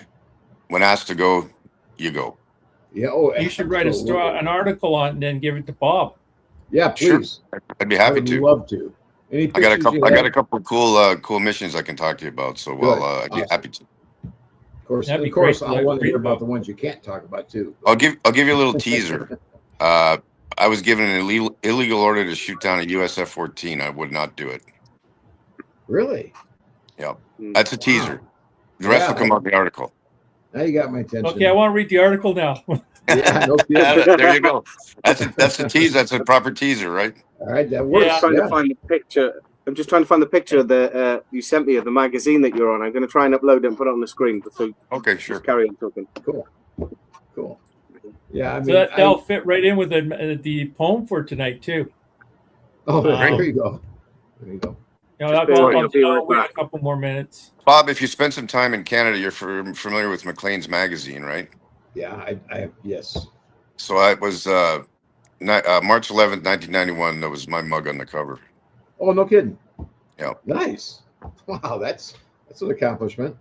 When asked to go, you go. Yeah. Oh, you should write an article on it and then give it to Bob. Yeah, please. Sure. I'd be happy to. Love to. I got a couple of cool missions I can talk to you about. So I'd be happy to. Of course, I want to hear about the ones you can't talk about too. I'll give you a little teaser. I was given an illegal order to shoot down a US F-14. I would not do it. Really? Yep. That's a teaser. The rest will come out in the article. Now you got my attention. Okay, I want to read the article now. Yeah, no kidding. There you go. That's a tease. That's a proper teaser, right? All right, that works. I'm trying to find the picture. I'm just trying to find the picture that you sent me of the magazine that you're on. I'm going to try and upload it and put it on the screen. So Okay, sure. just carry on talking. Cool. Yeah, I mean, So that'll fit right in with the poem for tonight too. Oh, there you go. There you go. You know, I'll wait a couple more minutes. Bob, if you spend some time in Canada, you're familiar with Maclean's magazine, right? Yeah, I yes. So I was March 11th, 1991. That was my mug on the cover. Oh, no kidding. Yeah. Nice. Wow, that's an accomplishment.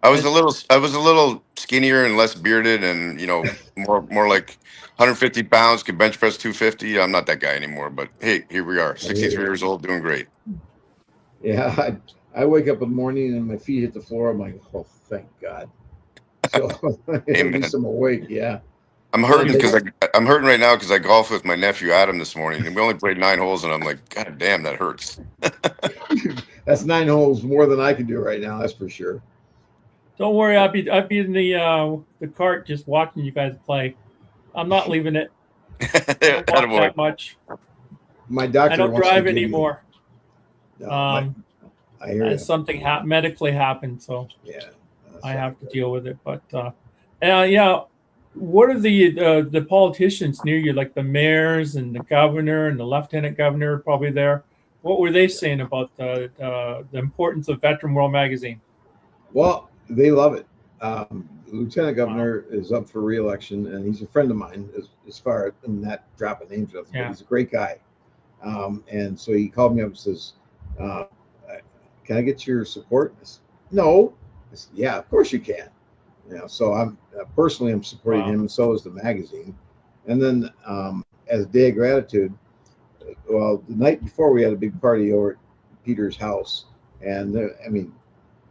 I was a little skinnier and less bearded, and more like 150 pounds. Could bench press 250. I'm not that guy anymore, but hey, here we are, 63 years old, doing great. Yeah, I wake up in the morning and my feet hit the floor. I'm like, oh, thank God. So at least I'm awake. Yeah. I'm hurting right now because I golfed with my nephew Adam this morning, and we only played 9 holes, and I'm like, God damn, that hurts. That's 9 holes more than I can do right now. That's for sure. Don't worry, I'd be in the cart just watching you guys play. I'm not leaving it. I don't walk that much. My doctor. I don't drive anymore. No, I hear you. Something medically happened, so yeah, I have to deal with it. But yeah, what are the politicians near you, like the mayors and the governor and the lieutenant governor, probably there? What were they saying about the importance of Veteran World Magazine? Well, they love it. The lieutenant governor is up for re-election, and he's a friend of mine as far as not dropping names of him, but he's a great guy. And so he called me up and says, can I get your support? I said, no. I said, yeah, of course you can. So I'm personally supporting him, and so is the magazine. And then as a day of gratitude, well, the night before we had a big party over at Peter's house, and the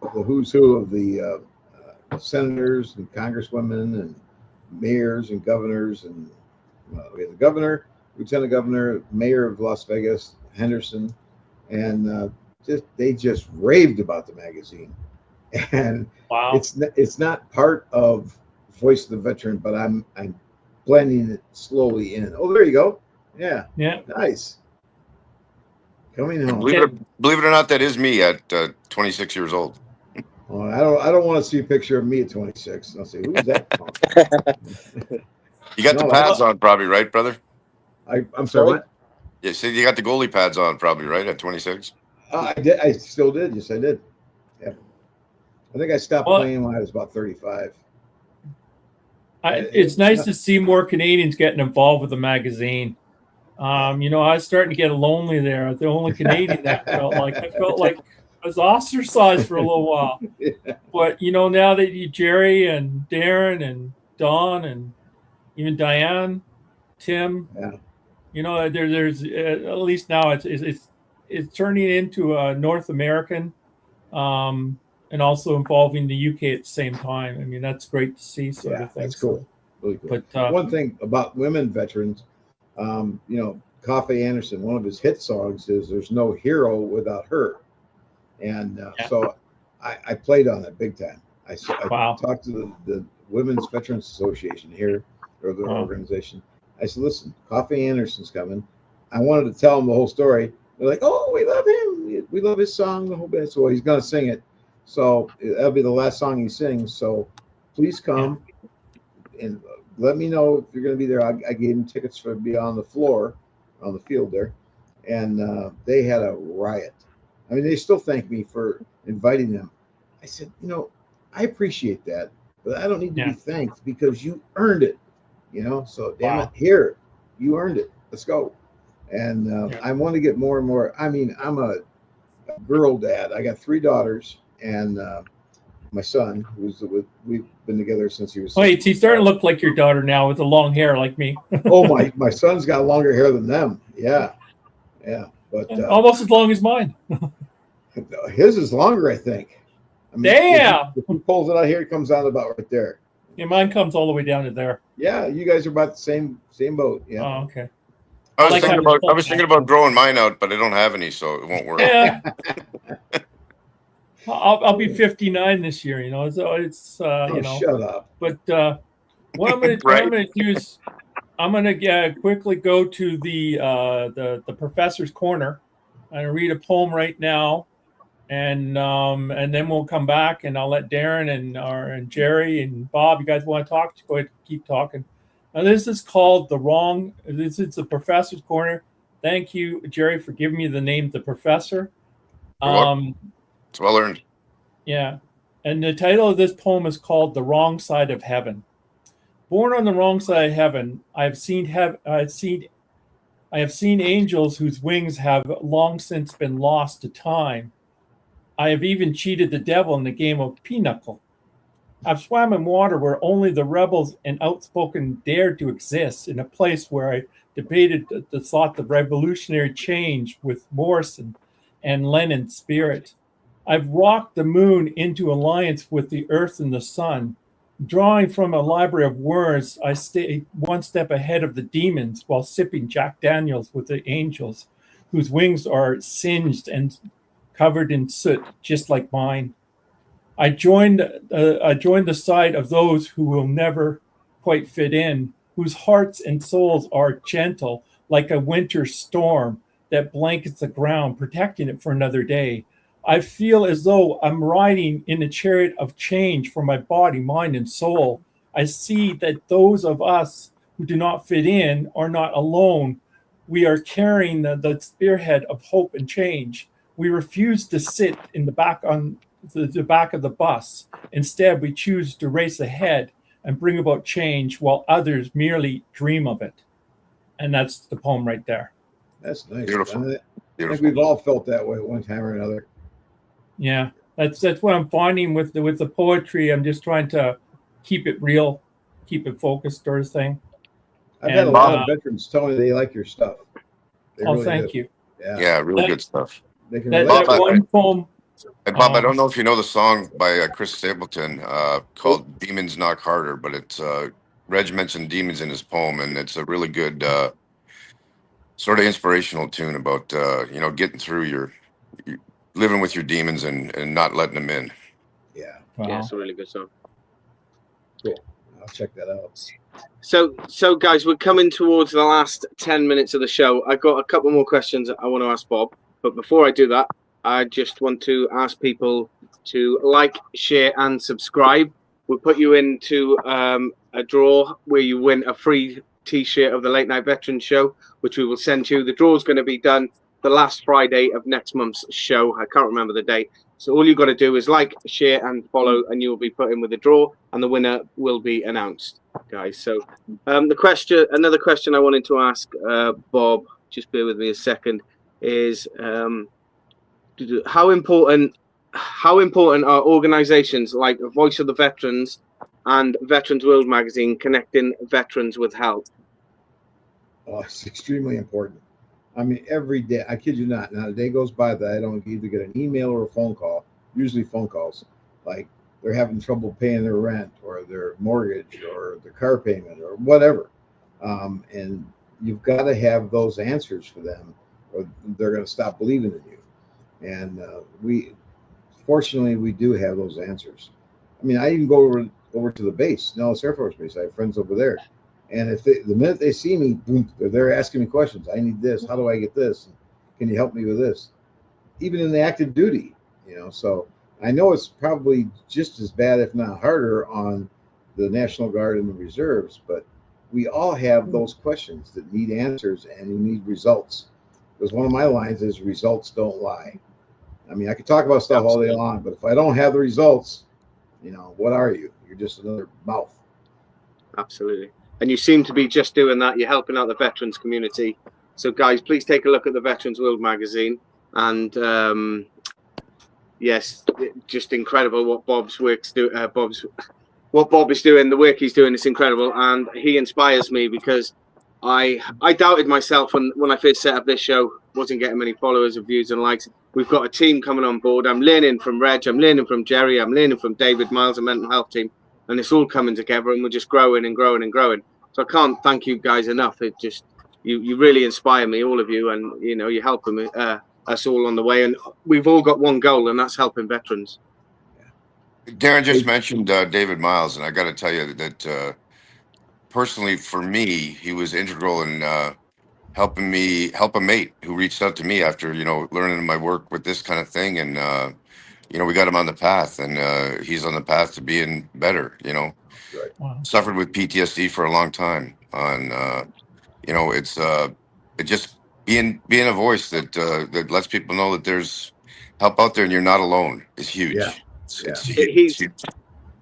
who's who of the senators and congresswomen and mayors and governors, and we had the governor, lieutenant governor, mayor of Las Vegas, Henderson, and they just raved about the magazine. And it's not part of Voice of the Veteran, but I'm blending it slowly in. Oh, there you go. Yeah. Nice. Coming home. Believe it or not, that is me at 26 years old. Oh, I don't want to see a picture of me at 26. I'll say, who's that? You got the pads on, probably, right, brother? I'm sorry. What? Yeah, so you got the goalie pads on, probably, right, at 26. I did. I still did. Yes, I did. Yeah. I think I stopped playing when I was about 35. It's nice to see more Canadians getting involved with the magazine. I was starting to get lonely there. The only Canadian that I felt like I was ostracized for a little while. Yeah. But now that Jerry and Darren and Don and even Diane, Tim, there's at least now it's turning into a North American, and also involving the UK at the same time. I mean, that's great to see. Sort of thing. That's cool. Really cool. But one thing about women veterans, Coffey Anderson, one of his hit songs is "There's No Hero Without Her," and so I played on it big time. I talked to the Women's Veterans Association here, or the organization. I said, "Listen, Coffey Anderson's coming. I wanted to tell them the whole story." They're like, "Oh, we love him. We love his song, the whole bit." So he's going to sing it. So that'll be the last song he sings. So please come and let me know if you're going to be there. I gave him tickets for to be on the floor, on the field there, and they had a riot. I mean, they still thank me for inviting them. I said, I appreciate that, but I don't need to be thanked because you earned it. So damn it, here, you earned it. Let's go. And I want to get more and more. I mean, I'm a girl dad. I got 3 daughters, and my son, we've been together since he was. Wait, he's starting to look like your daughter now with the long hair, like me. Oh, my son's got longer hair than them. Yeah, but almost as long as mine. His is longer, I think. I mean, damn! If he pulls it out here, it comes out about right there. Yeah, mine comes all the way down to there. Yeah, you guys are about the same boat. Yeah. Oh, okay. I was thinking about growing mine out, but I don't have any, so it won't work. Yeah. I'll be 59 this year, you know. So it's Shut up. But what I'm gonna do is I'm gonna quickly go to the professor's corner. I'm gonna read a poem right now, and then we'll come back, and I'll let Darren and Jerry and Bob, you guys want to talk? Go ahead, keep talking. Now this is called This is the professor's corner. Thank you, Jerry, for giving me the name, the professor. It's well earned. Yeah. And the title of this poem is called The Wrong Side of Heaven. Born on the wrong side of heaven, I have seen angels whose wings have long since been lost to time. I have even cheated the devil in the game of pinochle. I've swam in water where only the rebels and outspoken dared to exist, in a place where I debated the thought of revolutionary change with Morrison and Lenin's spirit. I've rocked the moon into alliance with the earth and the sun. Drawing from a library of words, I stay one step ahead of the demons while sipping Jack Daniels with the angels, whose wings are singed and covered in soot, just like mine. I joined the side of those who will never quite fit in, whose hearts and souls are gentle, like a winter storm that blankets the ground, protecting it for another day. I feel as though I'm riding in a chariot of change for my body, mind, and soul. I see that those of us who do not fit in are not alone. We are carrying the spearhead of hope and change. We refuse to sit in the back on the back of the bus. Instead, we choose to race ahead and bring about change while others merely dream of it. And that's the poem right there. That's nice. Beautiful. I think we've all felt that way at one time or another. Yeah, that's what I'm finding with the poetry. I'm just trying to keep it real, keep it focused, sort of thing. I've had a lot of veterans tell me they like your stuff. They really thank do. you. Yeah, really good stuff. They can That one poem. Hey, Bob, I don't know if you know the song by Chris Stapleton called "Demons Knock Harder," but it's Reg mentioned demons in his poem, and it's a really good sort of inspirational tune about getting through your living with your demons and not letting them in. Yeah. Wow. Yeah, it's a really good song. Cool. I'll check that out. So guys, we're coming towards the last 10 minutes of the show. I've got a couple more questions I want to ask Bob, but before I do that, I just want to ask people to like, share, and subscribe. We'll put you into a draw where you win a free t-shirt of the Late Night Veterans Show, which we will send you. The draw is going to be done the last Friday of next month's show. I can't remember the date. So all you've got to do is like, share, and follow, and you will be put in with the draw, and the winner will be announced, guys. So another question I wanted to ask Bob, just bear with me a second, is how important are organizations like Voice of the Veterans and Veterans World Magazine connecting veterans with help? Oh, it's extremely important. I mean, every day, I kid you not, not a day goes by that I don't either get an email or a phone call, usually phone calls, like they're having trouble paying their rent or their mortgage or their car payment or whatever. And you've got to have those answers for them or they're going to stop believing in you. And fortunately, we do have those answers. I mean, I even go over to the base, Nellis Air Force Base. I have friends over there. And if the minute they see me, boom, they're asking me questions. I need this. How do I get this? Can you help me with this? Even in the active duty, So I know it's probably just as bad, if not harder, on the National Guard and the reserves. But we all have those questions that need answers, and you need results. Because one of my lines is results don't lie. I mean, I could talk about stuff all day long, but if I don't have the results, what are you? You're just another mouth. Absolutely. And you seem to be just doing that. You're helping out the veterans community. So, guys, please take a look at the Veterans World Magazine. And yes, just incredible what Bob is doing. The work he's doing is incredible, and he inspires me because I doubted myself when I first set up this show. Wasn't getting many followers and views and likes. We've got a team coming on board. I'm learning from Reg. I'm learning from Jerry. I'm learning from David Miles, a mental health team. And it's all coming together, and we're just growing and growing and growing. So I can't thank you guys enough. It just you really inspire me, all of you, and you're helping me, us all on the way. And we've all got one goal, and that's helping veterans. Darren just mentioned David Miles, and I got to tell you that personally, for me, he was integral in helping me help a mate who reached out to me after, learning my work with this kind of thing. And, we got him on the path, and he's on the path to being better, Right. Wow. Suffered with PTSD for a long time. It's it just being a voice that lets people know that there's help out there and you're not alone is huge. Yeah. It's He's huge.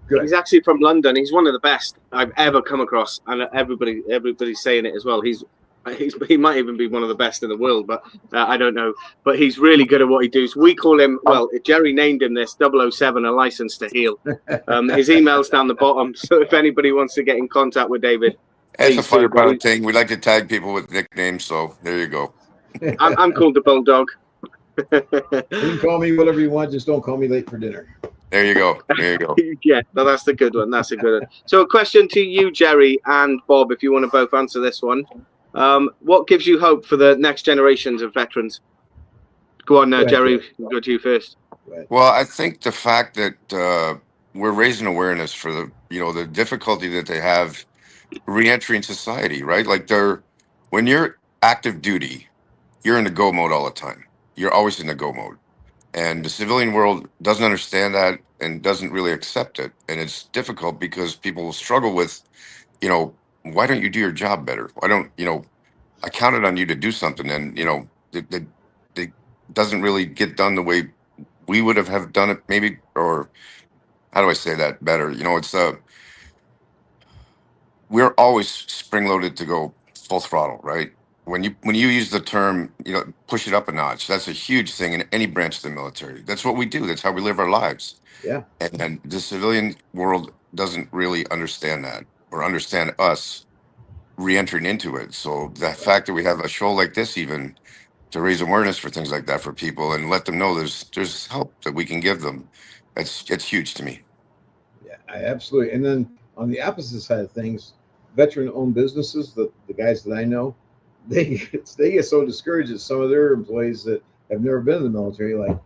Good. He's actually from London. He's one of the best I've ever come across, and everybody's saying it as well. He might even be one of the best in the world, but I don't know. But he's really good at what he does. We call him, well, Jerry named him this 007, a license to heal. His email's down the bottom, so if anybody wants to get in contact with David, It's a firefighter thing. We like to tag people with nicknames, so there you go. I'm called the Bulldog. You can call me whatever you want, just don't call me late for dinner. There you go. There you go. Yeah, no, that's the good one. That's a good one. So a question to you, Jerry and Bob, if you want to both answer this one. What gives you hope for the next generations of veterans? Go on, Jerry. We'll go to you first. Well, I think the fact that we're raising awareness for the difficulty that they have re-entering society, right? Like when you're active duty, you're in the go mode all the time. You're always in the go mode. And the civilian world doesn't understand that and doesn't really accept it. And it's difficult because people will struggle with, why don't you do your job better? Why don't, I counted on you to do something, and, it doesn't really get done the way we would have done it maybe, or how do I say that better? It's, we're always spring loaded to go full throttle, right? When you use the term, push it up a notch, that's a huge thing in any branch of the military. That's what we do. That's how we live our lives. Yeah. And the civilian world doesn't really understand that or understand us re-entering into it. So the fact that we have a show like this even to raise awareness for things like that for people and let them know there's help that we can give them, it's huge to me. Yeah, absolutely. And then on the opposite side of things, veteran-owned businesses, the guys that I know, they get so discouraged at some of their employees that have never been in the military. Like,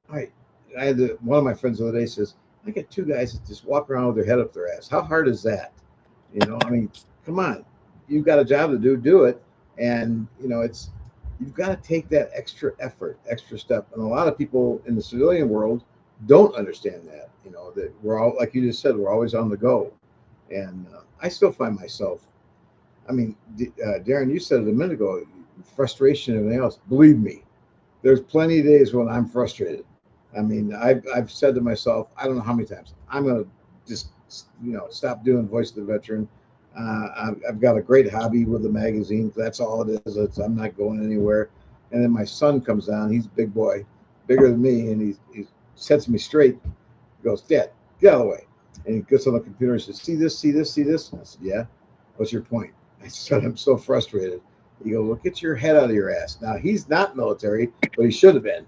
I had one of my friends the other day says, I got two guys that just walk around with their head up their ass. How hard is that? Come on, you've got a job to do it. And, you've got to take that extra effort, extra step. And a lot of people in the civilian world don't understand that, that we're all, like you just said, we're always on the go. And I still find myself, Darren, you said it a minute ago, frustration and everything else. Believe me, there's plenty of days when I'm frustrated. I've said to myself, I don't know how many times, I'm going to just, stop doing Voice of the Veteran. I've got a great hobby with the magazine. That's all it is. I'm not going anywhere. And then my son comes down. He's a big boy, bigger than me. And he sets me straight. He goes, Dad, get out of the way. And he gets on the computer and says, see this, see this, see this? And I said, yeah. What's your point? I said, I'm so frustrated. He goes, well, get your head out of your ass. Now, he's not military, but he should have been,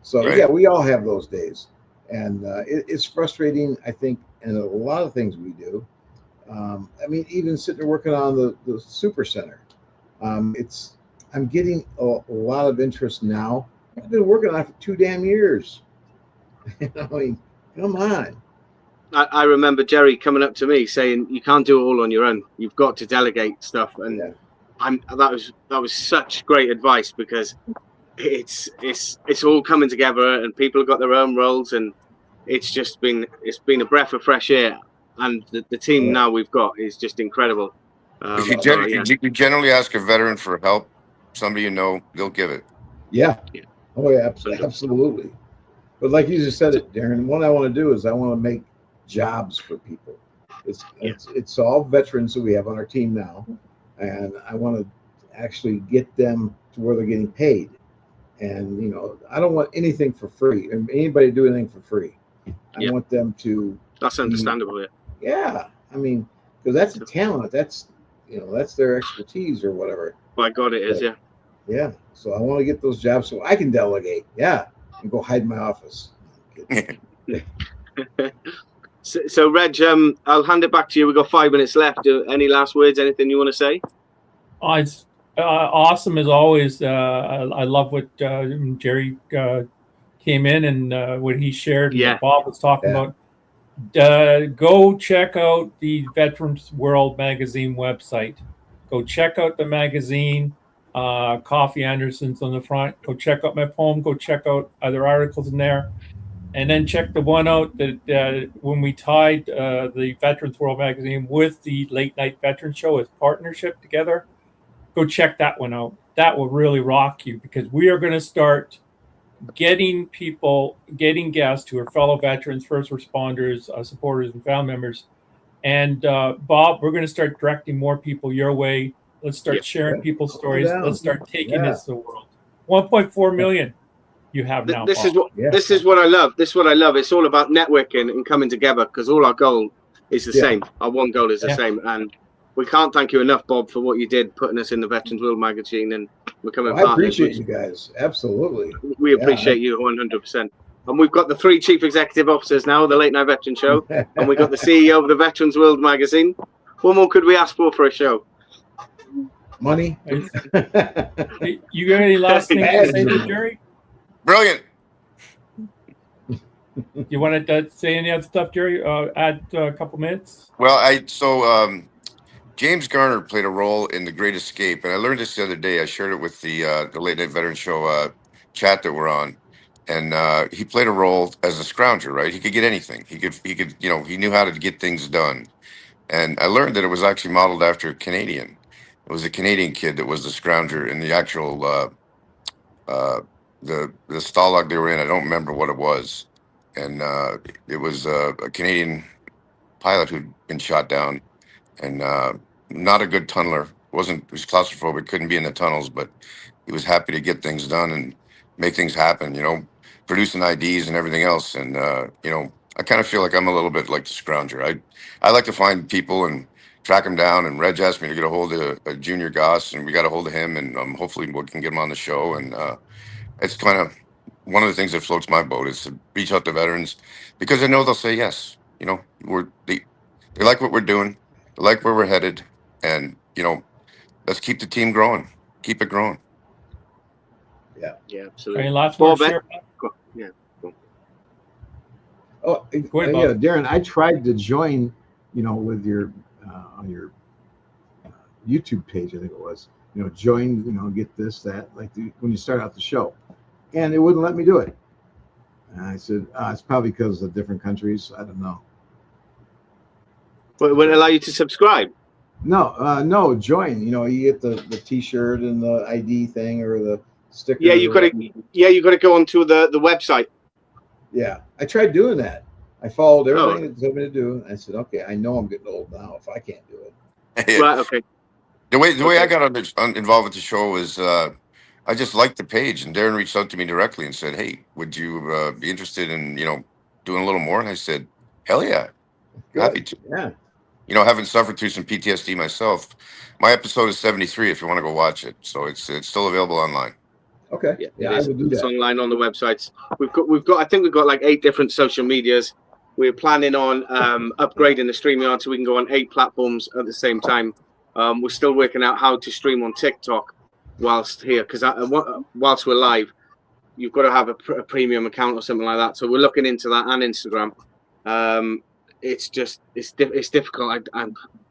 So, Right. Yeah, we all have those days. And it's frustrating, I think, in a lot of things we do. Even sitting there working on the super center, I'm getting a lot of interest now. I've been working on it for 2 damn years. Come on. I remember Jerry coming up to me saying, "You can't do it all on your own. You've got to delegate stuff." And that was such great advice, because it's all coming together, and people have got their own roles, and it's been a breath of fresh air. And the team now we've got is just incredible. If you generally ask a veteran for help, somebody they'll give it. Yeah. Oh yeah, absolutely. But like you just said it, Darren, what I want to do is I want to make jobs for people. It's all veterans that we have on our team now, and I want to actually get them to where they're getting paid. And I don't want anything for free, and anybody to do anything for free. I want them to. That's understandable. Yeah, because that's a talent. That's that's their expertise or whatever. By God, it is. Yeah. Yeah. So I want to get those jobs so I can delegate. Yeah, and go hide in my office. So, Reg, I'll hand it back to you. We've got 5 minutes left. Any last words? Anything you want to say? Awesome as always. I love what Jerry came in and what he shared and what Bob was talking about. Go check out the Veterans World Magazine website. Go check out the magazine. Coffee Anderson's on the front. Go check out my poem. Go check out other articles in there. And then check the one out that when we tied the Veterans World Magazine with the Late Night Veteran Show as partnership together. Go check that one out. That will really rock you because we are going to start getting guests who are fellow veterans, first responders, supporters, and family members. And Bob, we're going to start directing more people your way. Let's start sharing people's stories. Let's start taking this to the world. 1.4 million you have now. This is what I love. This is what I love. It's all about networking and coming together because all our goal is the same. Our one goal is the same. And we can't thank you enough, Bob, for what you did, putting us in the Veterans World Magazine and becoming partners. I appreciate you guys. Absolutely. We appreciate you 100%. And we've got the 3 chief executive officers now, the Late Night Veteran Show, and we've got the CEO of the Veterans World Magazine. What more could we ask for a show? Money. You got any last thing to say to Jerry? Brilliant. You want to say any other stuff, Jerry? Add a couple minutes. Well, James Garner played a role in The Great Escape, and I learned this the other day. I shared it with the Late Night Veteran Show chat that we're on, and he played a role as a scrounger. Right? He could get anything. He could. He knew how to get things done, and I learned that it was actually modeled after a Canadian. It was a Canadian kid that was the scrounger in the actual the stalag they were in. I don't remember what it was, and it was a Canadian pilot who'd been shot down. And not a good tunneler. He was claustrophobic, couldn't be in the tunnels, but he was happy to get things done and make things happen, producing IDs and everything else. And, I kind of feel like I'm a little bit like the scrounger. I like to find people and track them down. And Reg asked me to get a hold of Junior Goss, and we got a hold of him, and hopefully we can get him on the show. And it's kind of one of the things that floats my boat is to reach out to veterans because I know they'll say yes. They like what we're doing. They like where we're headed, and let's keep the team growing. Keep it growing. Yeah, absolutely. Any last words, share? Yeah. Oh, Darren, I tried to join, with your on your YouTube page, I think it was, join, get this, that, when you start out the show, and it wouldn't let me do it. And I said, it's probably because of different countries. I don't know. But it wouldn't allow you to subscribe? No, join. You get the T-shirt and the ID thing or the sticker. Yeah, you got to go onto the website. Yeah, I tried doing that. I followed everything it told me to do. I said, okay, I know I'm getting old now if I can't do it. Right. Okay. The way I got involved with the show was I just liked the page, and Darren reached out to me directly and said, "Hey, would you be interested in doing a little more?" And I said, "Hell yeah, happy to." Yeah. Having suffered through some PTSD myself, my episode is 73 if you want to go watch it. So it's still available online. Okay. Yeah, I will do that. It's online on the websites. I think we've got like 8 different social medias. We're planning on upgrading the StreamYard so we can go on 8 platforms at the same time. We're still working out how to stream on TikTok whilst here, because whilst we're live, you've got to have a premium account or something like that. So we're looking into that, and Instagram. It's difficult.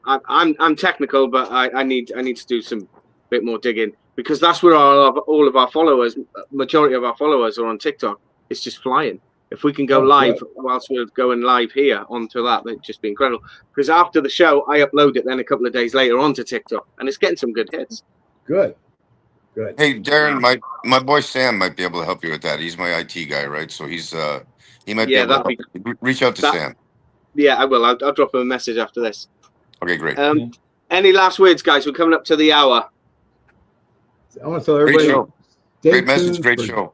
I'm technical, but I need to do some bit more digging because that's where all of our followers, majority of our followers are on TikTok. It's just flying. If we can go live whilst we're going live here onto that, it'd just be incredible. Because after the show, I upload it then a couple of days later onto TikTok, and it's getting some good hits. Good. Hey, Darren, my boy Sam might be able to help you with that. He's my IT guy, right? So he might be able to reach out to Sam. Yeah, I will. I'll drop him a message after this. Okay, great. Any last words, guys? We're coming up to the hour. I want to tell everybody. Great message, great show.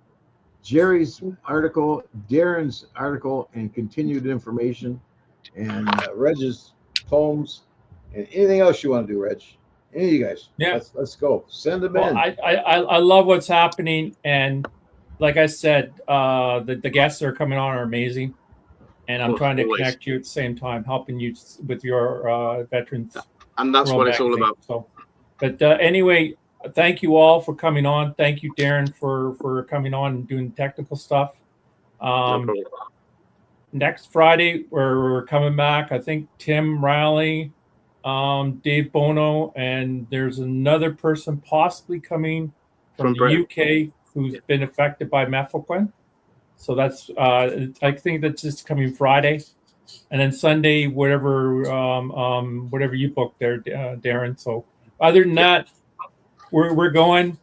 Jerry's article, Darren's article, and continued information, and Reg's poems, and anything else you want to do, Reg. Any of you guys? Yeah. Let's go. Send them in. I love what's happening, and like I said, the guests that are coming on are amazing. And I'm trying to connect you at the same time, helping you with your veterans. And that's what it's all about. So, but anyway, thank you all for coming on. Thank you, Darren, for coming on and doing technical stuff. No problem. Next Friday, we're coming back. I think Tim Riley, Dave Bono, and there's another person possibly coming from the Britain. UK who's been affected by mefloquine. So that's I think that's just coming Friday, and then Sunday whatever you book there, Darren. So other than that, we're going.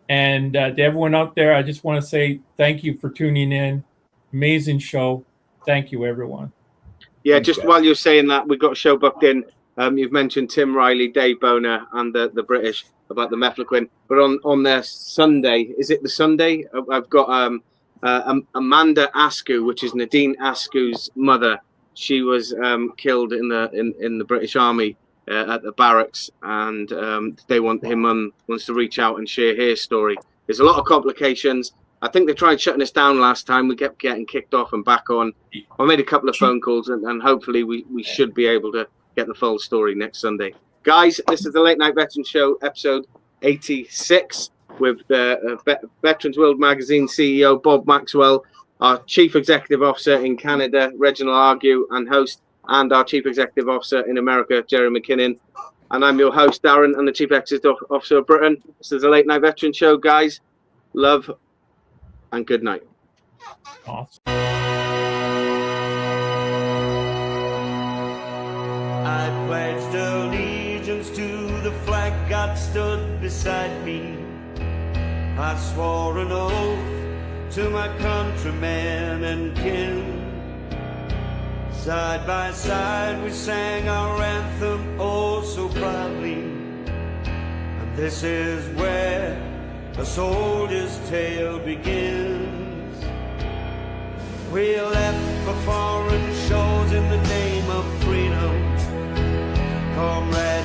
And to everyone out there, I just want to say thank you for tuning in. Amazing show. Thank you, everyone. Yeah, just while you're saying that, we've got a show booked in. You've mentioned Tim Riley, Dave Boner, and the British about the mefloquine. But on their Sunday, is it the Sunday? I've got Amanda Askew, which is Nadine Askew's mother. She was killed in the British Army at the barracks, and her mum wants to reach out and share her story. There's a lot of complications. I think they tried shutting us down last time. We kept getting kicked off and back on. I made a couple of phone calls, and hopefully we should be able to get the full story next Sunday. Guys, this is the Late Night Veteran Show, episode 86, with Veterans World Magazine CEO Bob Maxwell, our Chief Executive Officer in Canada, Reginald Argue, and host, and our Chief Executive Officer in America, Jerry McKinnon. And I'm your host, Darren, and the Chief Executive Officer of Britain. This is the Late Night Veteran Show, guys. Love and good night. Awesome. I pledged allegiance to the flag God stood beside me. I swore an oath to my countrymen and kin. Side by side we sang our anthem oh so proudly. And this is where a soldier's tale begins. We left for foreign shores in the name of freedom. Comrades